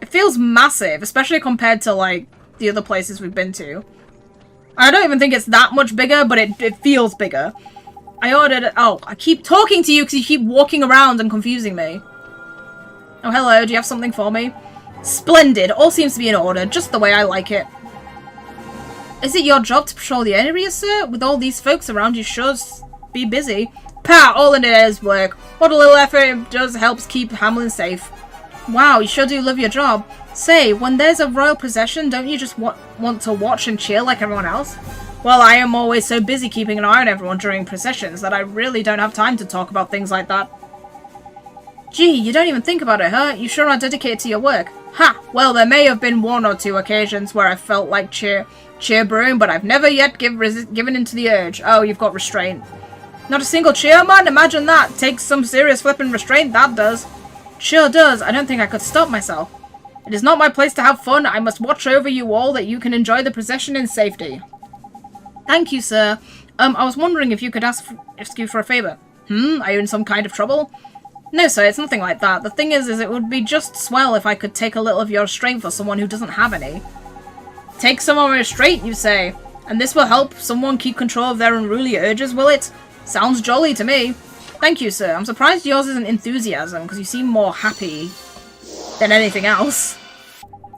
It feels massive. Especially compared to, like, the other places we've been to. I don't even think it's that much bigger, but it feels bigger. I ordered... Oh, I keep talking to you because you keep walking around and confusing me. Oh, hello. Do you have something for me? Splendid. All seems to be in order, just the way I like it. Is it your job to patrol the area, sir? With all these folks around, you should be busy. Pah! All in it is work. What a little effort it does helps keep Hamelin safe. Wow, you sure do love your job. Say, when there's a royal procession, don't you just want to watch and cheer like everyone else? Well, I am always so busy keeping an eye on everyone during processions that I really don't have time to talk about things like that. Gee, you don't even think about it, huh? You sure are dedicated to your work. Ha! Well, there may have been one or two occasions where I felt like cheer brewing, but I've never yet given in to the urge. Oh, you've got restraint. Not a single cheer, man? Imagine that. Takes some serious flippin' restraint, that does. Sure does. I don't think I could stop myself. It is not my place to have fun. I must watch over you all that you can enjoy the procession in safety. Thank you, sir. I was wondering if you could ask you for a favour. Are you in some kind of trouble? No, sir, it's nothing like that. The thing is it would be just swell if I could take a little of your restraint for someone who doesn't have any. Take some of my restraint, you say? And this will help someone keep control of their unruly urges, will it? Sounds jolly to me. Thank you, sir. I'm surprised yours isn't enthusiasm, because you seem more happy than anything else.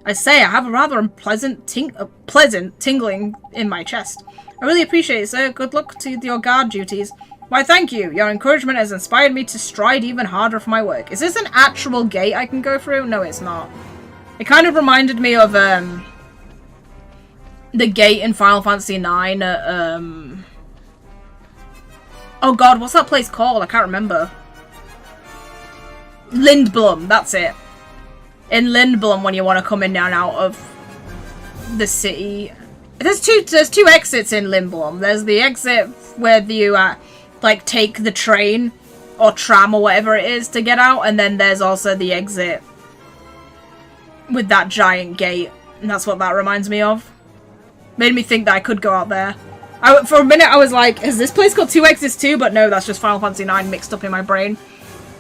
I say, I have a rather unpleasant tingling in my chest. I really appreciate it, sir. Good luck to your guard duties. Why, thank you. Your encouragement has inspired me to stride even harder for my work. Is this an actual gate I can go through? No, it's not. It kind of reminded me of, the gate in Final Fantasy IX. Oh god, what's that place called? I can't remember. Lindblom, that's it. In Lindblom, when you want to come in and out of the city. There's two exits in Lindblom. There's the exit where you, like, take the train or tram or whatever it is to get out. And then there's also the exit with that giant gate. And that's what that reminds me of. Made me think that I could go out there. For a minute I was like, has this place got two exits too? But no, that's just Final Fantasy IX mixed up in my brain.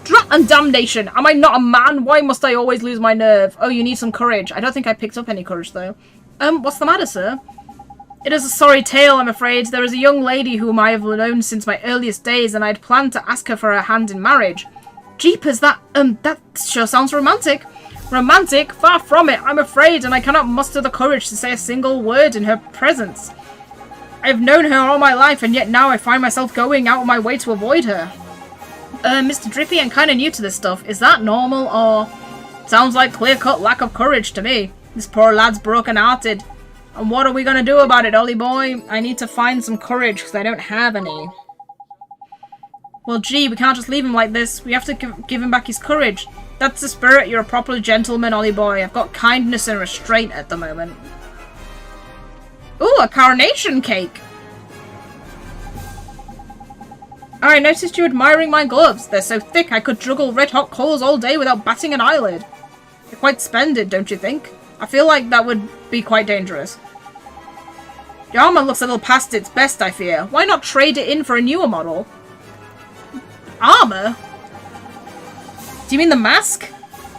Drat and damnation! Am I not a man? Why must I always lose my nerve? Oh, you need some courage. I don't think I picked up any courage though. What's the matter, sir? It is a sorry tale, I'm afraid. There is a young lady whom I have known since my earliest days, and I'd planned to ask her for her hand in marriage. Jeepers, that sure sounds romantic. Romantic? Far from it, I'm afraid, and I cannot muster the courage to say a single word in her presence. I have known her all my life, and yet now I find myself going out of my way to avoid her. Mr. Drippy, I'm kinda new to this stuff. Is that normal, or... Sounds like clear-cut lack of courage to me. This poor lad's broken-hearted. And what are we gonna do about it, Ollie boy? I need to find some courage, because I don't have any. Well, gee, we can't just leave him like this. We have to give him back his courage. That's the spirit. You're a proper gentleman, Ollie boy. I've got kindness and restraint at the moment. Ooh, a carnation cake! I noticed you admiring my gloves. They're so thick I could juggle red-hot coals all day without batting an eyelid. They're quite splendid, don't you think? I feel like that would be quite dangerous. Your armor looks a little past its best, I fear. Why not trade it in for a newer model? Armor? Do you mean the mask?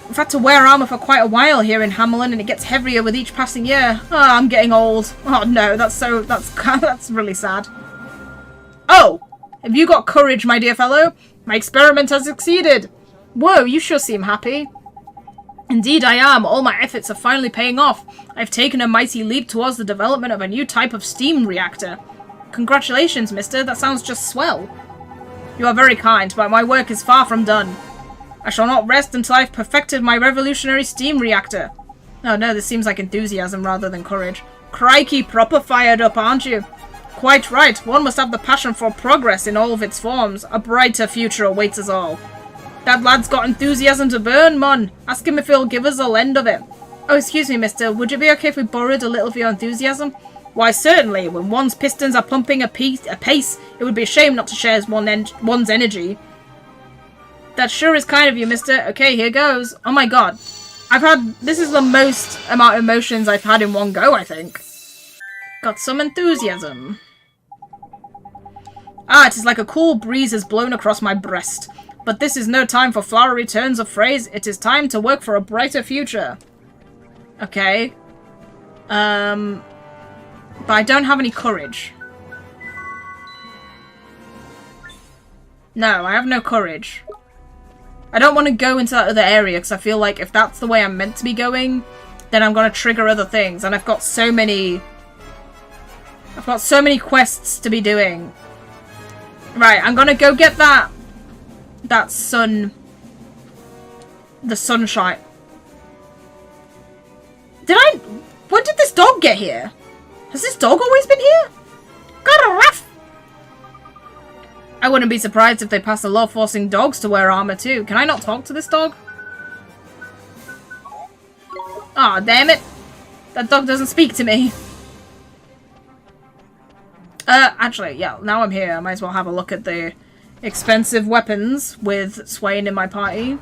I've had to wear armor for quite a while here in Hamelin, and it gets heavier with each passing year. Oh, I'm getting old. Oh no, that's really sad. Oh! Have you got courage, my dear fellow? My experiment has succeeded. Whoa, you sure seem happy. Indeed I am. All my efforts are finally paying off. I've taken a mighty leap towards the development of a new type of steam reactor. Congratulations, mister. That sounds just swell. You are very kind, but my work is far from done. I shall not rest until I've perfected my revolutionary steam reactor. Oh no, this seems like enthusiasm rather than courage. Crikey, proper fired up, aren't you? Quite right. One must have the passion for progress in all of its forms. A brighter future awaits us all. That lad's got enthusiasm to burn, mon. Ask him if he'll give us a lend of it. Oh, excuse me, mister. Would it be okay if we borrowed a little of your enthusiasm? Why, certainly. When one's pistons are pumping apace, it would be a shame not to share one's energy. That sure is kind of you, mister. Okay, here goes. Oh my god. This is the most amount of emotions I've had in one go, I think. Got some enthusiasm. Ah, it is like a cool breeze has blown across my breast. But this is no time for flowery turns of phrase. It is time to work for a brighter future. Okay. But I don't have any courage. No, I have no courage. I don't want to go into that other area because I feel like if that's the way I'm meant to be going, then I'm going to trigger other things. And I've got so many quests to be doing. Right, I'm gonna go get the sunshine. When did this dog get here? Has this dog always been here? Got a ruff! I wouldn't be surprised if they passed a law forcing dogs to wear armor too. Can I not talk to this dog? Aw, damn it. That dog doesn't speak to me. Actually, yeah, now I'm here. I might as well have a look at the expensive weapons with Swain in my party.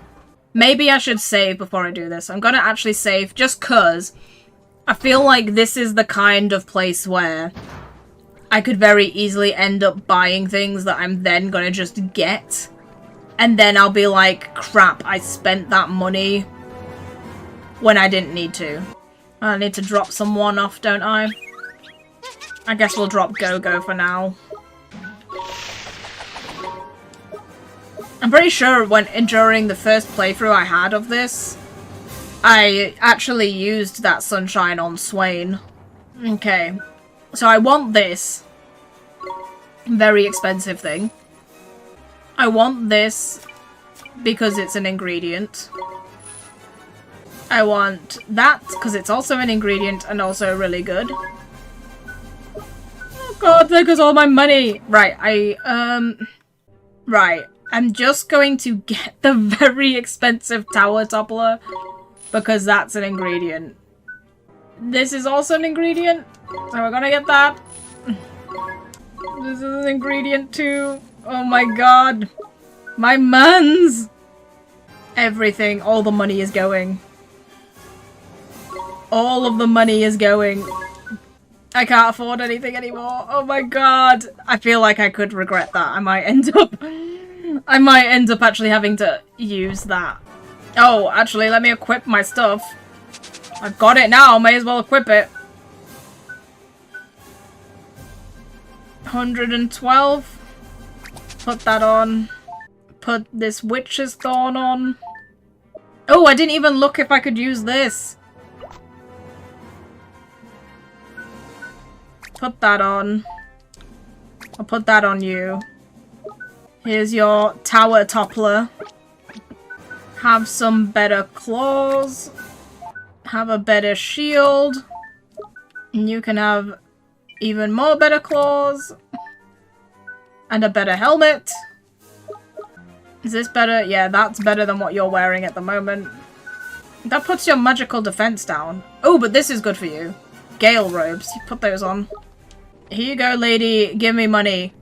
Maybe I should save before I do this. I'm gonna actually save just cause I feel like this is the kind of place where I could very easily end up buying things that I'm then gonna just get. And then I'll be like, crap, I spent that money when I didn't need to. I need to drop someone off, don't I? I guess we'll drop Go-Go for now. I'm pretty sure during the first playthrough I had of this, I actually used that sunshine on Swain. Okay. So I want this. Very expensive thing. I want this because it's an ingredient. I want that because it's also an ingredient and also really good. God, there goes all my money! Right, Right, I'm just going to get the very expensive tower toppler because that's an ingredient. This is also an ingredient, so we're gonna get that. This is an ingredient too. Oh my god. My mans! Everything, all the money is going. All of the money is going. I can't afford anything anymore. Oh my god. I feel like I could regret that. I might end up actually having to use that. Oh, actually, let me equip my stuff. I've got it now. May as well equip it. 112. Put that on. Put this Witch's Thorn on. Oh, I didn't even look if I could use this. Put that on. I'll put that on you. Here's your tower toppler. Have some better claws. Have a better shield. And you can have even more better claws. And a better helmet. Is this better? Yeah, that's better than what you're wearing at the moment. That puts your magical defense down. Oh, but this is good for you. Gale robes. You put those on. Here you go, lady. Give me money.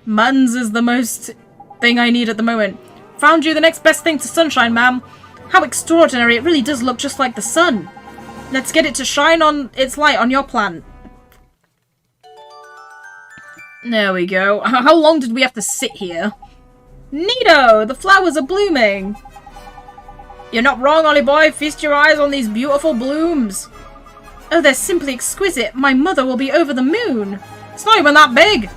Muns is the most thing I need at the moment. Found you the next best thing to sunshine, ma'am. How extraordinary. It really does look just like the sun. Let's get it to shine on its light on your plant. There we go. How long did we have to sit here? Neato! The flowers are blooming! You're not wrong, Ollie boy. Feast your eyes on these beautiful blooms. Oh, they're simply exquisite. My mother will be over the moon. It's not even that big.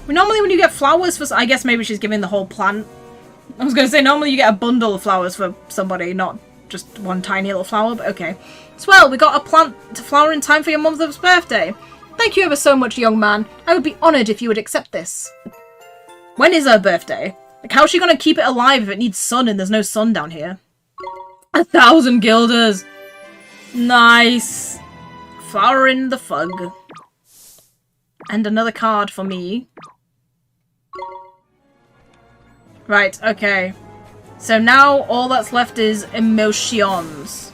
Normally when you get flowers for... I guess maybe she's giving the whole plant. I was going to say, normally you get a bundle of flowers for somebody, not just one tiny little flower, but okay. Swell, we got a plant to flower in time for your mother's birthday. Thank you ever so much, young man. I would be honoured if you would accept this. When is her birthday? Like, how's she gonna keep it alive if it needs sun and there's no sun down here? 1,000 guilders! Nice! Flower in the fug. And another card for me. Right, okay. So now all that's left is emotions.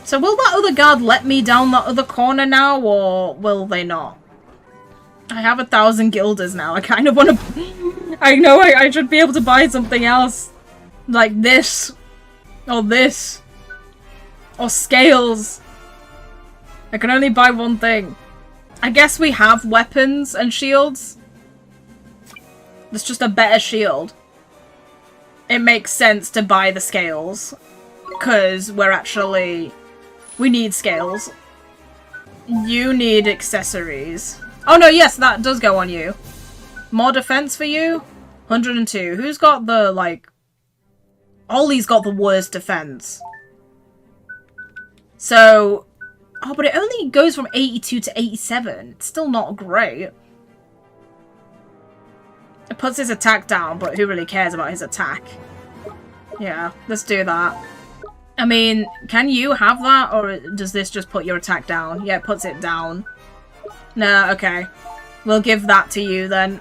So will that other guard let me down that other corner now, or will they not? I have 1,000 guilders now. I kind of want to... I know I should be able to buy something else. Like this. Or this. Or scales. I can only buy one thing. I guess we have weapons and shields. There's just a better shield. It makes sense to buy the scales. Because we're actually... We need scales. You need accessories. Oh no, yes, that does go on you. More defense for you? 102. Who's got the, like... Ollie's got the worst defense. So... Oh, but it only goes from 82 to 87. It's still not great. It puts his attack down, but who really cares about his attack? Yeah, let's do that. I mean, can you have that, or does this just put your attack down? Yeah, it puts it down. No, okay. We'll give that to you, then.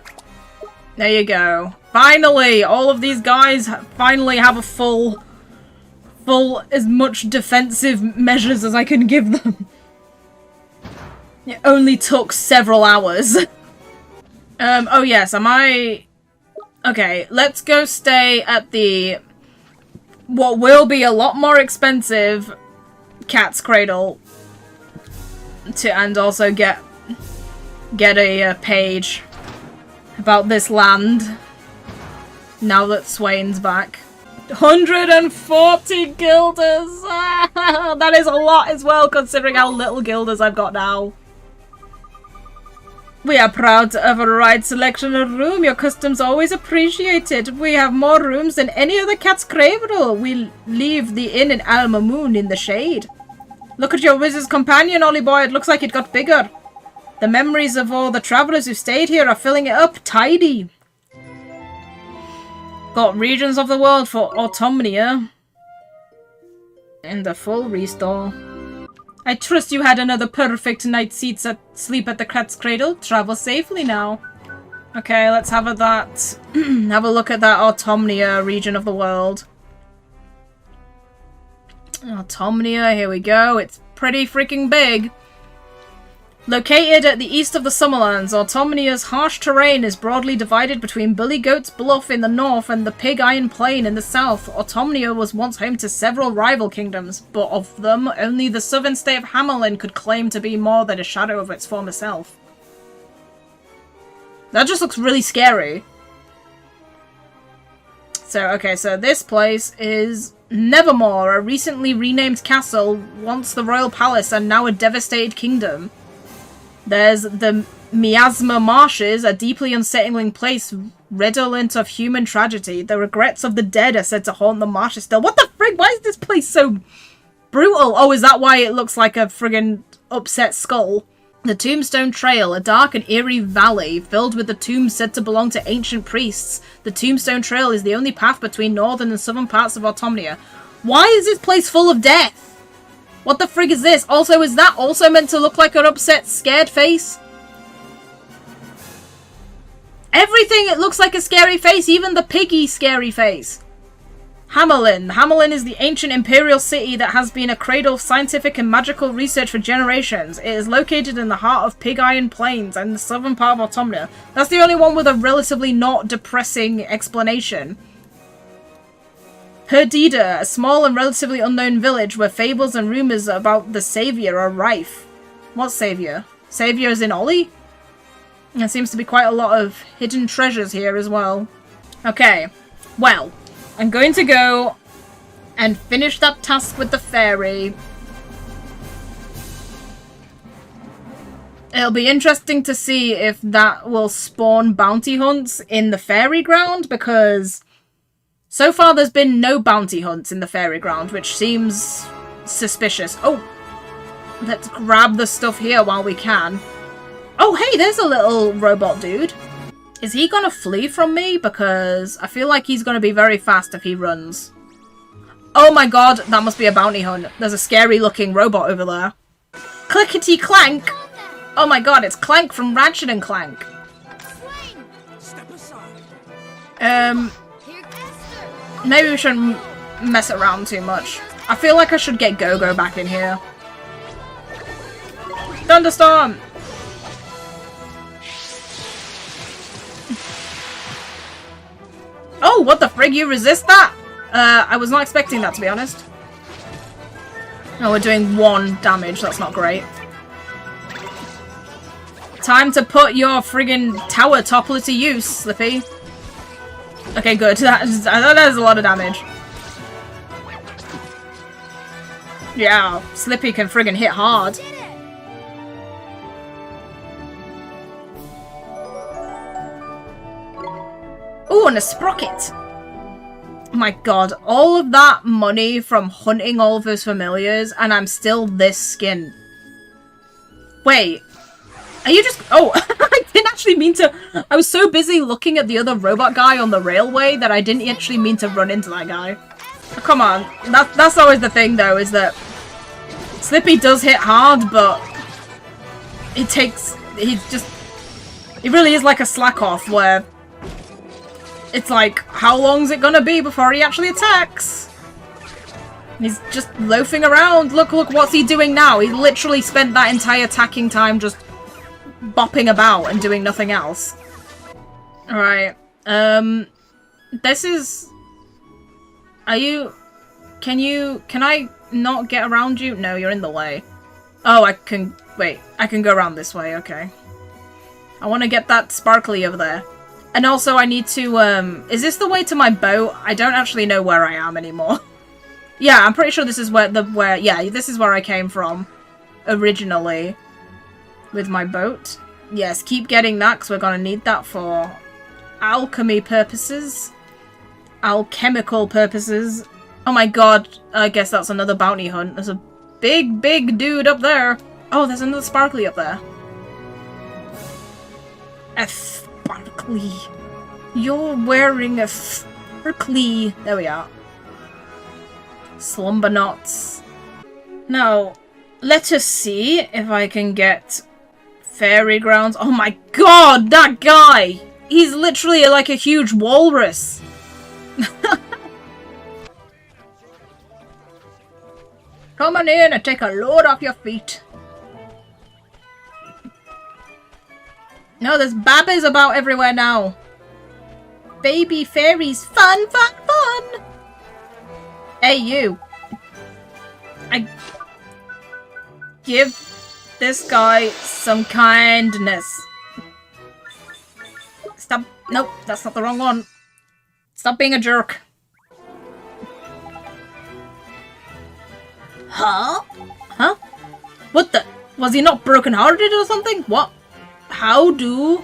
There you go. Finally! All of these guys finally have a full as much defensive measures as I can give them. It only took several hours. Oh yes, am I... Okay, let's go stay at the... What will be a lot more expensive Cat's Cradle. And also get a page about this land. Now that Swain's back. 140 guilders! That is a lot as well, considering how little guilders I've got now. We are proud to have a wide selection of room. Your custom's always appreciated. We have more rooms than any other Cat's Cradle. We leave the inn in Al Mamoon in the shade. Look at your wizard's companion, Ollie boy. It looks like it got bigger. The memories of all the travellers who stayed here are filling it up tidy. Got regions of the world for Autumnia. And a full restore. I trust you had another perfect night's sleep at the Cat's Cradle. Travel safely now. Okay, let's have that. Have a look at that Autumnia region of the world. Autumnia, here we go. It's pretty freaking big. Located at the east of the Summerlands, Autumnia's harsh terrain is broadly divided between Bully Goat's Bluff in the north and the Pig Iron Plain in the south. Autumnia was once home to several rival kingdoms, but of them, only the southern state of Hamelin could claim to be more than a shadow of its former self. That just looks really scary. So, okay, so this place is Nevermore, a recently renamed castle, once the royal palace and now a devastated kingdom. There's the Miasma Marshes, a deeply unsettling place redolent of human tragedy. The regrets of the dead are said to haunt the marshes still. What the frig? Why is this place so brutal? Oh, is that why it looks like a friggin' upset skull? The Tombstone Trail, a dark and eerie valley filled with the tombs said to belong to ancient priests. The Tombstone Trail is the only path between northern and southern parts of Automnia. Why is this place full of death? What the frig is this? Also, is that also meant to look like an upset, scared face? Everything, it looks like a scary face, even the piggy scary face. Hamelin. Hamelin is the ancient imperial city that has been a cradle of scientific and magical research for generations. It is located in the heart of Pig Iron Plains and the southern part of Automnia. That's the only one with a relatively not depressing explanation. Perdida, a small and relatively unknown village where fables and rumours about the Saviour are rife. What Saviour? Saviour is in Ollie? There seems to be quite a lot of hidden treasures here as well. Okay, well, I'm going to go and finish that task with the fairy. It'll be interesting to see if that will spawn bounty hunts in the Fairyground, because so far there's been no bounty hunts in the Fairyground, which seems suspicious. Oh, let's grab the stuff here while we can. Oh, hey, there's a little robot dude. Is he gonna flee from me? Because I feel like he's gonna be very fast if he runs. Oh my god, that must be a bounty hunt. There's a scary looking robot over there. Clickety clank! Oh my god, it's Clank from Ratchet and Clank. Maybe we shouldn't mess around too much. I feel like I should get Go-Go back in here. Thunderstorm! Oh, what the frig? You resist that? I was not expecting that, to be honest. Oh, we're doing 1 damage. That's not great. Time to put your friggin' tower toppler to use, Slippy. Okay, good. That is a lot of damage. Yeah, Slippy can friggin' hit hard. Ooh, and a sprocket! Oh my god, all of that money from hunting all of those familiars, and I'm still this skin. Wait, are you just— oh, I didn't actually mean to— I was so busy looking at the other robot guy on the railway that I didn't actually mean to run into that guy. Oh, come on, that's always the thing though, is that Slippy does hit hard, but it takes— it really is like a slack off where it's like, how long's it gonna be before he actually attacks? He's just loafing around. Look, what's he doing now? He literally spent that entire attacking time just bopping about and doing nothing else. Alright. This is— are you— can I not get around you? No, you're in the way. Oh, I can— wait, I can go around this way, okay. I want to get that sparkly over there. And also I need to, is this the way to my boat? I don't actually know where I am anymore. Yeah, I'm pretty sure this is yeah, this is where I came from originally with my boat. Yes, keep getting that because we're going to need that for alchemy purposes. Alchemical purposes. Oh my god, I guess that's another bounty hunt. There's a big dude up there. Oh, there's another sparkly up there. Sparkly. You're wearing a sparkly. There we are. Slumber knots. Now, let us see if I can get Fairygrounds. Oh my god, that guy! He's literally like a huge walrus. Come on in and take a load off your feet. No, there's babbies about everywhere now. Baby fairies. Fun, fun, fun. Hey, you. I give this guy some kindness. Stop. Nope, that's not the wrong one. Stop being a jerk. Huh? Huh? What the? Was he not broken-hearted or something? What? How do?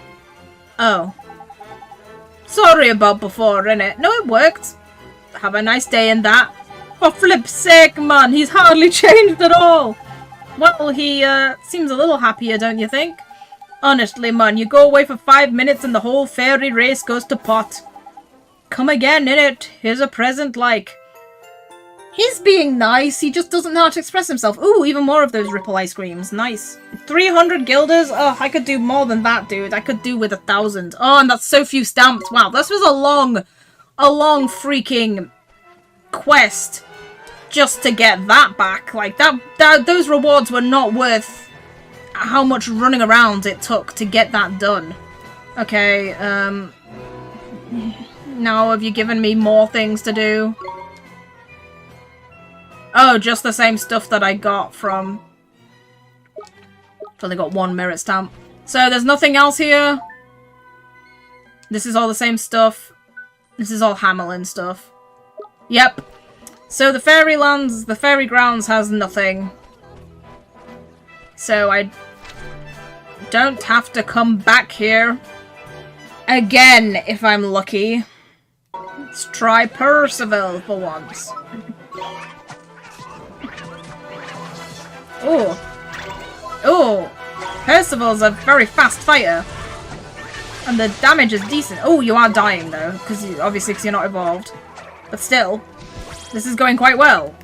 Oh. Sorry about before, innit? No, it worked. Have a nice day in that. For flip's sake, man, he's hardly changed at all. Well, he, seems a little happier, don't you think? Honestly, man, you go away for 5 minutes and the whole fairy race goes to pot. Come again, innit? Here's a present, like. He's being nice, he just doesn't know how to express himself. Ooh, even more of those Ripple ice creams. Nice. 300 guilders? Oh, I could do more than that, dude. I could do with 1,000. Oh, and that's so few stamps. Wow, this was a long freaking quest just to get that back. Like, those rewards were not worth how much running around it took to get that done. Okay, now have you given me more things to do? Oh, just the same stuff that I got from... I've only got 1 merit stamp. So there's nothing else here. This is all the same stuff. This is all Hamelin stuff. Yep. So the Fairygrounds has nothing. So I don't have to come back here again if I'm lucky. Let's try Percival for once. Oh. Oh. Percival's a very fast fighter. And the damage is decent. Oh, you are dying though, obviously because you're not evolved. But still, this is going quite well.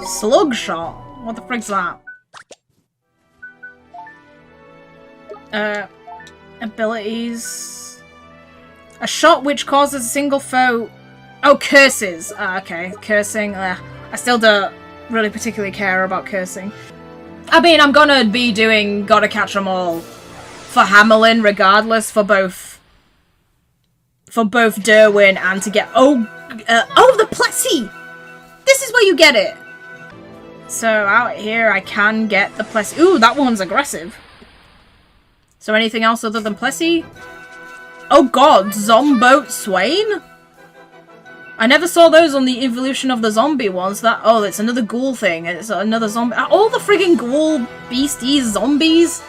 Slug shot? What the frick's that? Abilities. A shot which causes a single foe. Oh, curses. Okay, cursing. I still don't really particularly care about cursing. I mean, I'm gonna be doing Gotta Catch 'Em All for Hamelin regardless, for both Derwin and to get... Oh, the Plessy! This is where you get it! So out here I can get the Plessy. Ooh, that one's aggressive. So anything else other than Plessy? Oh god, Zomboat Swain? I never saw those on the evolution of the zombie ones. Oh, it's another ghoul thing. It's another zombie. All the friggin' ghoul beasties, zombies.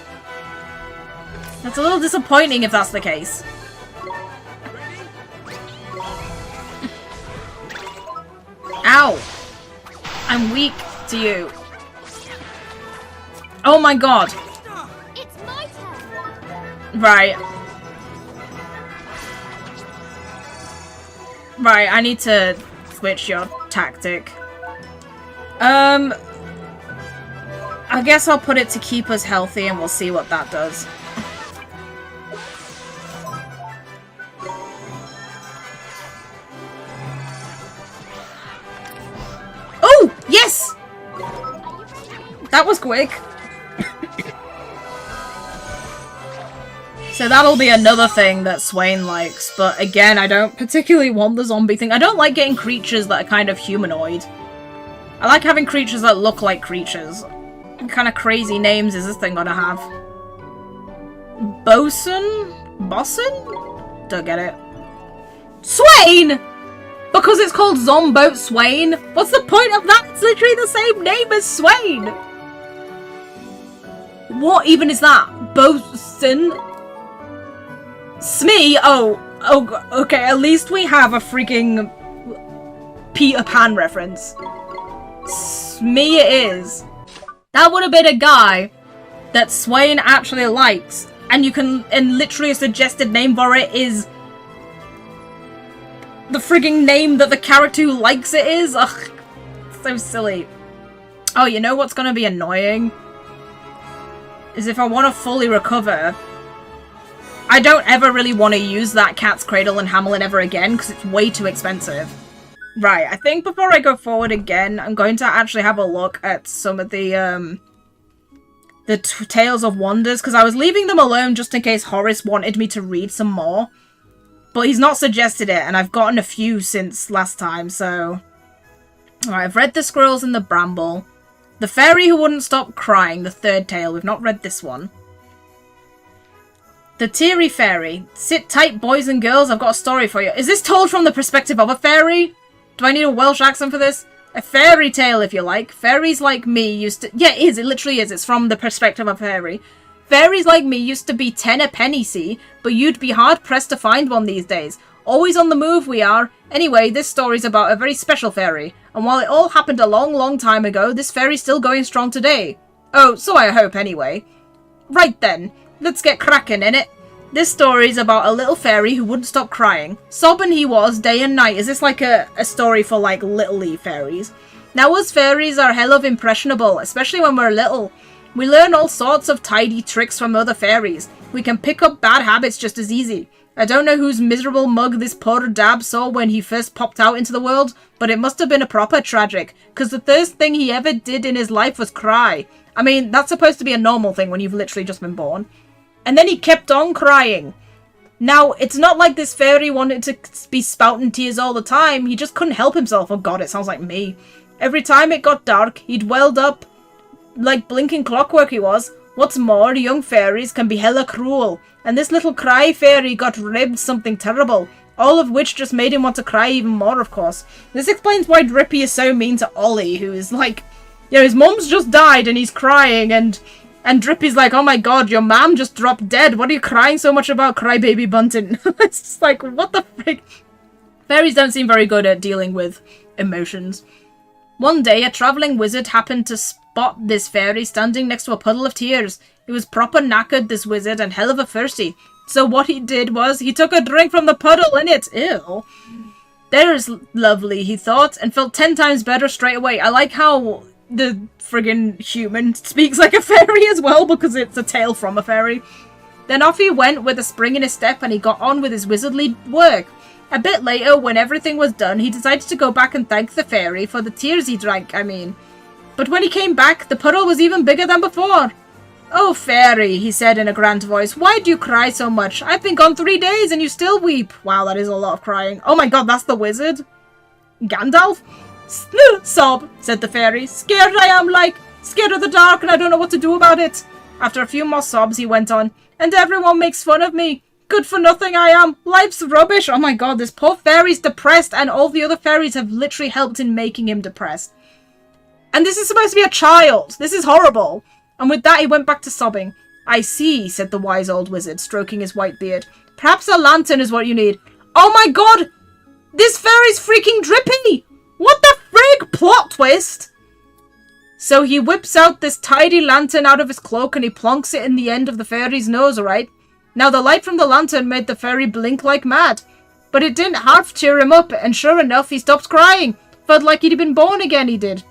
That's a little disappointing if that's the case. Ow! I'm weak to you. Oh my god. It's my turn. Right. Right, I need to switch your tactic. I guess I'll put it to keep us healthy and we'll see what that does. Oh! Yes! That was quick. So that'll be another thing that Swain likes, but again, I don't particularly want the zombie thing. I don't like getting creatures that are kind of humanoid. I like having creatures that look like creatures. What kind of crazy names is this thing gonna have? Bosun? Bosson? Don't get it. Swain! Because it's called Zomboat Swain? What's the point of that? It's literally the same name as Swain! What even is that? Bosun? Smee? Oh, okay, at least we have a freaking Peter Pan reference. Smee it is. That would have been a guy that Swain actually likes, and literally a suggested name for it is the frigging name that the character who likes it is. Ugh, so silly. Oh, you know what's gonna be annoying? Is if I want to fully recover, I don't ever really want to use that Cat's Cradle in Hamelin ever again, because it's way too expensive. Right, I think before I go forward again, I'm going to actually have a look at some of the Tales of Wonders, because I was leaving them alone just in case Horace wanted me to read some more. But he's not suggested it, and I've gotten a few since last time, so... Alright, I've read The Squirrels in the Bramble. The Fairy Who Wouldn't Stop Crying, the third tale. We've not read this one. The Teary Fairy. Sit tight, boys and girls, I've got a story for you. Is this told from the perspective of a fairy? Do I need a Welsh accent for this? A fairy tale, if you like. Fairies like me used to... Yeah, it is. It literally is. It's from the perspective of a fairy. Fairies like me used to be 10 a penny, see? But you'd be hard-pressed to find one these days. Always on the move we are. Anyway, this story's about a very special fairy, and while it all happened a long, long time ago, this fairy's still going strong today. Oh, so I hope anyway. Right then, let's get cracking, innit? This story's about a little fairy who wouldn't stop crying. Sobbing he was day and night. Is this like a story for like little fairies? Now us fairies are hell of impressionable, especially when we're little. We learn all sorts of tidy tricks from other fairies. We can pick up bad habits just as easy. I don't know whose miserable mug this poor dab saw when he first popped out into the world, but it must have been a proper tragic, because the first thing he ever did in his life was cry. I mean, that's supposed to be a normal thing when you've literally just been born. And then he kept on crying. Now, it's not like this fairy wanted to be spouting tears all the time, he just couldn't help himself. Oh god, it sounds like me. Every time it got dark, he'd welled up like blinking clockwork he was. What's more, young fairies can be hella cruel, and this little cry fairy got ribbed something terrible, all of which just made him want to cry even more, of course. This explains why Drippy is so mean to Ollie, who is like, you know, his mum's just died and he's crying, and Drippy's like, oh my god, your mom just dropped dead, what are you crying so much about, crybaby Bunting? It's just like, what the frick? Fairies don't seem very good at dealing with emotions. One day, a travelling wizard happened to spot this fairy standing next to a puddle of tears. He was proper knackered, this wizard, and hell of a thirsty. So what he did was, he took a drink from the puddle in it. Ew. There's lovely, he thought, and felt 10 times better straight away. I like how the friggin' human speaks like a fairy as well, because it's a tale from a fairy. Then off he went with a spring in his step, and he got on with his wizardly work. A bit later, when everything was done, he decided to go back and thank the fairy for the tears he drank, I mean. But when he came back, the puddle was even bigger than before. Oh, fairy, he said in a grand voice, why do you cry so much? I've been gone 3 days and you still weep. Wow, that is a lot of crying. Oh my god, that's the wizard? Gandalf? Sob, said the fairy. Scared I am, like. Scared of the dark and I don't know what to do about it. After a few more sobs, he went on. And everyone makes fun of me. Good for nothing I am. Life's rubbish. Oh my god, this poor fairy's depressed, and all the other fairies have literally helped in making him depressed. And this is supposed to be a child. This is horrible. And with that, he went back to sobbing. I see, said the wise old wizard, stroking his white beard. Perhaps a lantern is what you need. Oh my god! This fairy's freaking Drippy! What the frig? Plot twist! So he whips out this tidy lantern out of his cloak and he plonks it in the end of the fairy's nose, right? Now, the light from the lantern made the fairy blink like mad. But it didn't half cheer him up, and sure enough, he stopped crying. Felt like he'd been born again, he did.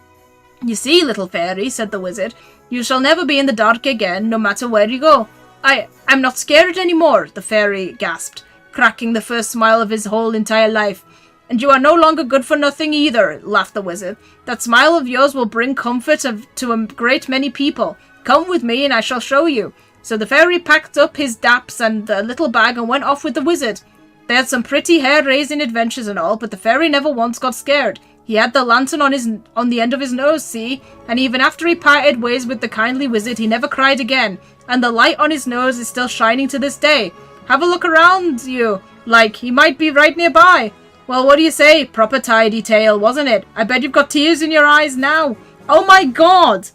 You see, little fairy, said the wizard, you shall never be in the dark again, no matter where you go. I'm not scared anymore, the fairy gasped, cracking the first smile of his whole entire life. And you are no longer good for nothing either, laughed the wizard. That smile of yours will bring comfort to a great many people. Come with me and I shall show you. So the fairy packed up his daps and a little bag and went off with the wizard. They had some pretty hair-raising adventures and all, but the fairy never once got scared. He had the lantern on the end of his nose, see? And even after he parted ways with the kindly wizard, he never cried again. And the light on his nose is still shining to this day. Have a look around you. Like, he might be right nearby. Well, what do you say? Proper tidy tale, wasn't it? I bet you've got tears in your eyes now. Oh my god!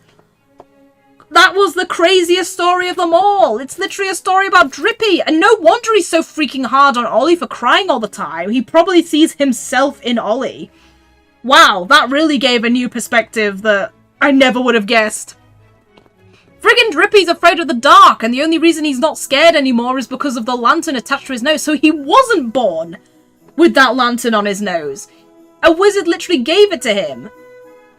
That was the craziest story of them all. It's literally a story about Drippy. And no wonder he's so freaking hard on Ollie for crying all the time. He probably sees himself in Ollie. Wow, that really gave a new perspective that I never would have guessed. Friggin' Drippy's afraid of the dark, and the only reason he's not scared anymore is because of the lantern attached to his nose. So he wasn't born with that lantern on his nose. A wizard literally gave it to him.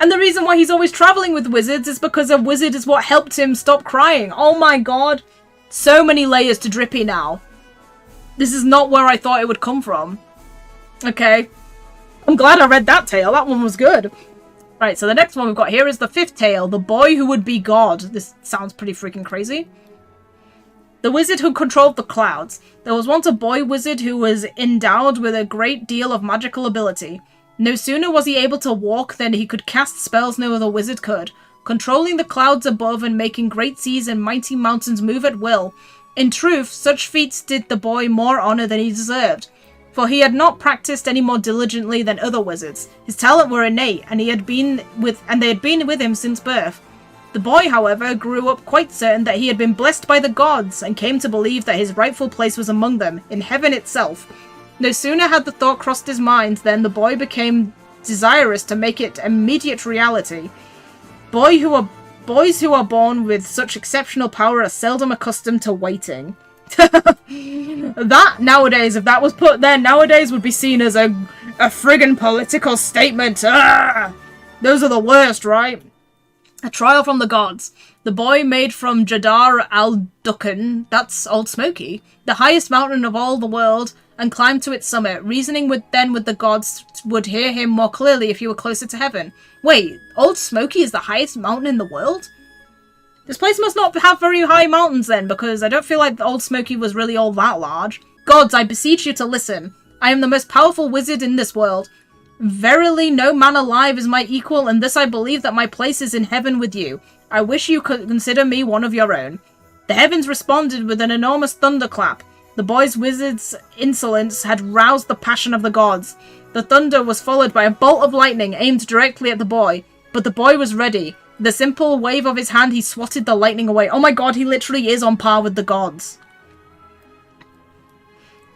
And the reason why he's always travelling with wizards is because a wizard is what helped him stop crying. Oh my god. So many layers to Drippy now. This is not where I thought it would come from. Okay. I'm glad I read that tale. That one was good. Right, so the next one we've got here is the 5th tale. The Boy Who Would Be God. This sounds pretty freaking crazy. The wizard who controlled the clouds. There was once a boy wizard who was endowed with a great deal of magical ability. No sooner was he able to walk than he could cast spells no other wizard could, controlling the clouds above and making great seas and mighty mountains move at will. In truth, such feats did the boy more honour than he deserved, for he had not practised any more diligently than other wizards. His talent were innate, and they had been with him since birth. The boy, however, grew up quite certain that he had been blessed by the gods, and came to believe that his rightful place was among them, in heaven itself. No sooner had the thought crossed his mind than the boy became desirous to make it immediate reality. Boys who are born with such exceptional power are seldom accustomed to waiting. That, nowadays, if that was put there, nowadays would be seen as a friggin' political statement. Those are the worst, right? A trial from the gods. The boy made from Jadar al-Dukhan, that's Old Smoky, the highest mountain of all the world, and climbed to its summit, reasoning with the gods would hear him more clearly if he were closer to heaven. Wait, Old Smoky is the highest mountain in the world? This place must not have very high mountains then, because I don't feel like Old Smoky was really all that large. Gods, I beseech you to listen. I am the most powerful wizard in this world. Verily, no man alive is my equal, and this I believe that my place is in heaven with you. I wish you could consider me one of your own. The heavens responded with an enormous thunderclap. The boy's wizard's insolence had roused the passion of the gods. The thunder was followed by a bolt of lightning aimed directly at the boy, but the boy was ready. With a simple wave of his hand, he swatted the lightning away. Oh my god, he literally is on par with the gods.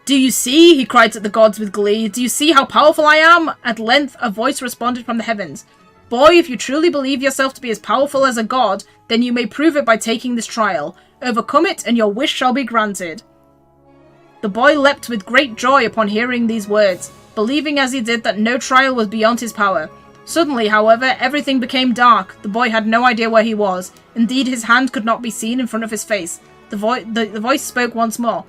Do you see? He cried at the gods with glee. Do you see how powerful I am? At length, a voice responded from the heavens. Boy, if you truly believe yourself to be as powerful as a god, then you may prove it by taking this trial. Overcome it, and your wish shall be granted. The boy leapt with great joy upon hearing these words, believing as he did that no trial was beyond his power. Suddenly, however, everything became dark. The boy had no idea where he was. Indeed, his hand could not be seen in front of his face. The voice spoke once more.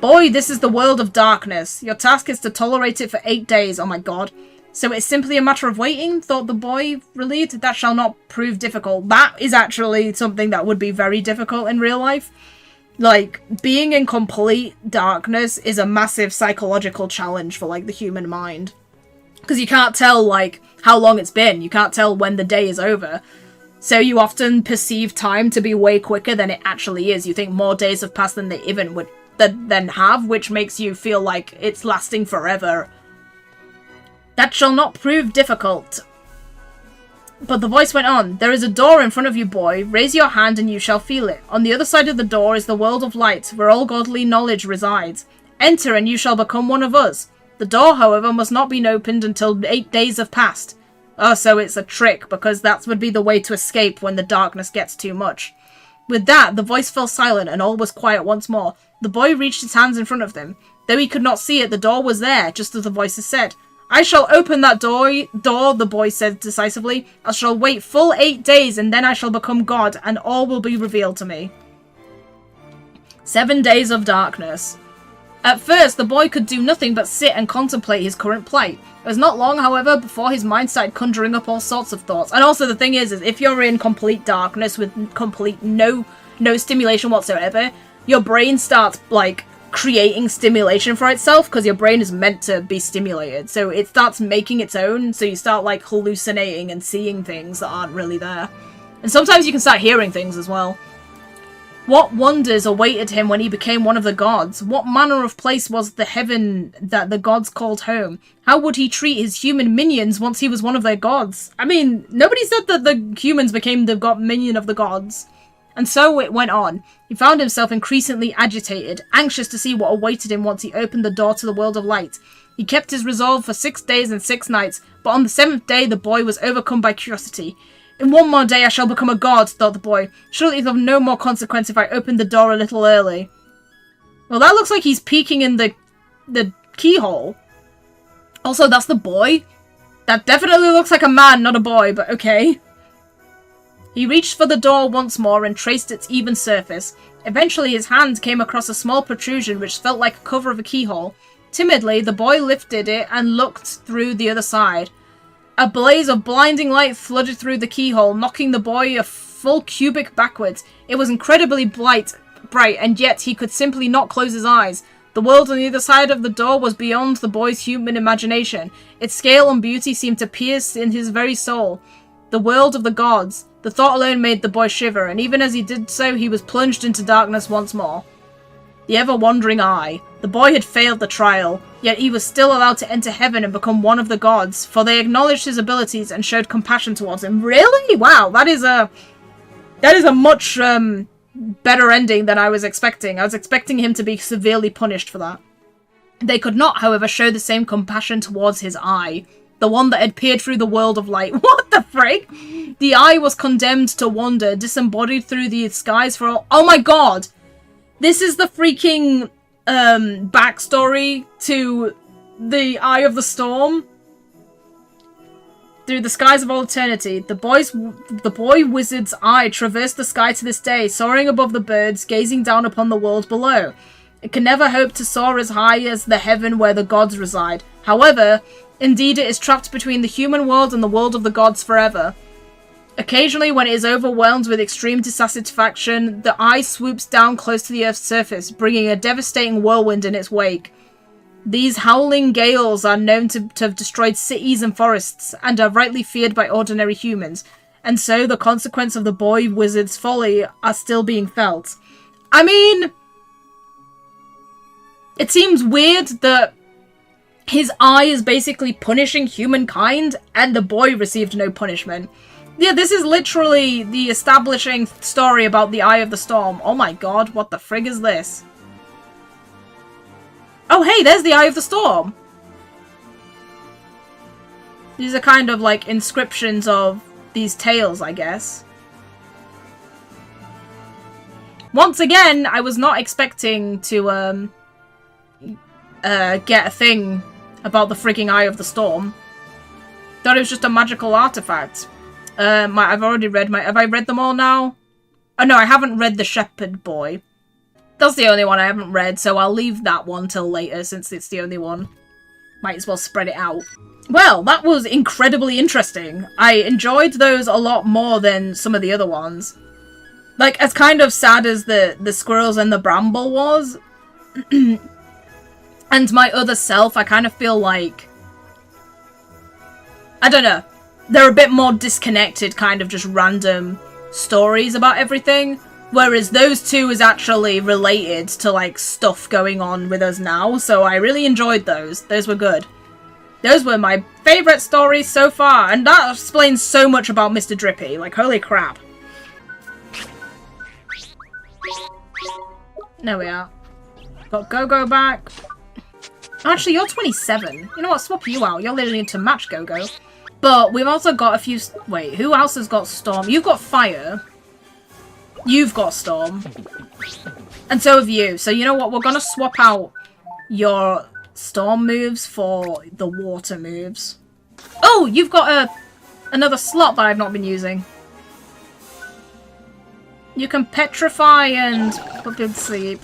Boy, this is the world of darkness. Your task is to tolerate it for 8 days. Oh my god. So it's simply a matter of waiting, thought the boy, relieved. That shall not prove difficult. That is actually something that would be very difficult in real life. Like, being in complete darkness is a massive psychological challenge for, like, the human mind. Because you can't tell, like, how long it's been. You can't tell when the day is over. So you often perceive time to be way quicker than it actually is. You think more days have passed than they even would than have, which makes you feel like it's lasting forever. That shall not prove difficult. But the voice went on. There is a door in front of you, boy. Raise your hand and you shall feel it. On the other side of the door is the world of light, where all godly knowledge resides. Enter and you shall become one of us. The door, however, must not be opened until 8 days have passed. Oh, so it's a trick, because that would be the way to escape when the darkness gets too much. With that, the voice fell silent and all was quiet once more. The boy reached his hands in front of them. Though he could not see it, the door was there, just as the voice had said. I shall open that door, the boy said decisively. I shall wait full 8 days, and then I shall become God, and all will be revealed to me. 7 days of darkness. At first, the boy could do nothing but sit and contemplate his current plight. It was not long, however, before his mind started conjuring up all sorts of thoughts. And also, the thing is if you're in complete darkness with complete no stimulation whatsoever, your brain starts, like, creating stimulation for itself, because your brain is meant to be stimulated. So it starts making its own, so you start, like, hallucinating and seeing things that aren't really there. And sometimes you can start hearing things as well. What wonders awaited him when he became one of the gods? What manner of place was the heaven that the gods called home? How would he treat his human minions once he was one of their gods? I mean, nobody said that the humans became the minion of the gods. And so it went on. He found himself increasingly agitated, anxious to see what awaited him once he opened the door to the world of light. He kept his resolve for 6 days and 6 nights, but on the 7th day the boy was overcome by curiosity. In 1 more day I shall become a god, thought the boy. Surely it's of no more consequence if I open the door a little early. Well, that looks like he's peeking in the keyhole. Also, that's the boy? That definitely looks like a man, not a boy, but okay. He reached for the door once more and traced its even surface. Eventually his hand came across a small protrusion which felt like a cover of a keyhole. Timidly, the boy lifted it and looked through the other side. A blaze of blinding light flooded through the keyhole, knocking the boy a full cubic backwards. It was incredibly bright, and yet he could simply not close his eyes. The world on the other side of the door was beyond the boy's human imagination. Its scale and beauty seemed to pierce in his very soul. The world of the gods. The thought alone made the boy shiver, and even as he did so, he was plunged into darkness once more. The ever-wandering eye. The boy had failed the trial, yet he was still allowed to enter heaven and become one of the gods, for they acknowledged his abilities and showed compassion towards him. Really? Wow, that is a much better ending than I was expecting. I was expecting him to be severely punished for that. They could not, however, show the same compassion towards his eye, the one that had peered through the world of light. What the frick? The eye was condemned to wander, disembodied through the skies for all— Oh my god! This is the freaking, backstory to the Eye of the Storm. Through the skies of all eternity, the boy wizard's eye traversed the sky to this day, soaring above the birds, gazing down upon the world below. It can never hope to soar as high as the heaven where the gods reside. However, indeed it is trapped between the human world and the world of the gods forever. Occasionally, when it is overwhelmed with extreme dissatisfaction, the eye swoops down close to the earth's surface, bringing a devastating whirlwind in its wake. These howling gales are known to have destroyed cities and forests, and are rightly feared by ordinary humans, and so the consequence of the boy wizard's folly are still being felt. I mean, it seems weird that his eye is basically punishing humankind, and the boy received no punishment. Yeah, this is literally the establishing story about the Eye of the Storm. Oh my god, what the frig is this? Oh hey, there's the Eye of the Storm! These are kind of like inscriptions of these tales, I guess. Once again, I was not expecting to, get a thing about the frigging Eye of the Storm. Thought it was just a magical artifact. I've already read have I read them all now? Oh no, I haven't read The Shepherd Boy. That's the only one I haven't read, so I'll leave that one till later since it's the only one. Might as well spread it out. Well, that was incredibly interesting. I enjoyed those a lot more than some of the other ones. Like, as kind of sad as the Squirrels and the Bramble was, and my other self, I kind of feel like, I don't know, they're a bit more disconnected, kind of just random stories about everything. Whereas those two is actually related to, like, stuff going on with us now. So I really enjoyed those. Those were good. Those were my favourite stories so far. And that explains so much about Mr. Drippy. Like, holy crap. There we are. Got Go-Go back. Actually, you're 27. You know what? Swap you out. You're literally into match Go-Go. But we've also got a few... Wait, who else has got Storm? You've got Fire. You've got Storm. And so have you. So you know what? We're going to swap out your Storm moves for the Water moves. Oh, you've got another slot that I've not been using. You can Petrify and put people to sleep.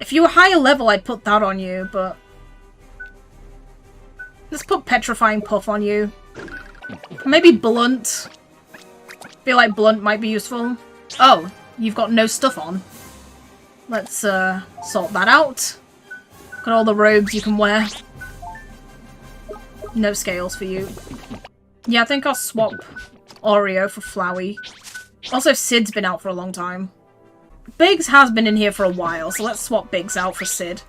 If you were higher level, I'd put that on you, but... Let's put Petrifying Puff on you. Maybe Blunt. Feel like Blunt might be useful. Oh, you've got no stuff on. Let's sort that out. Got all the robes you can wear. No scales for you. Yeah, I think I'll swap Oreo for Flowey. Also, Sid's been out for a long time. Biggs has been in here for a while, so let's swap Biggs out for Sid.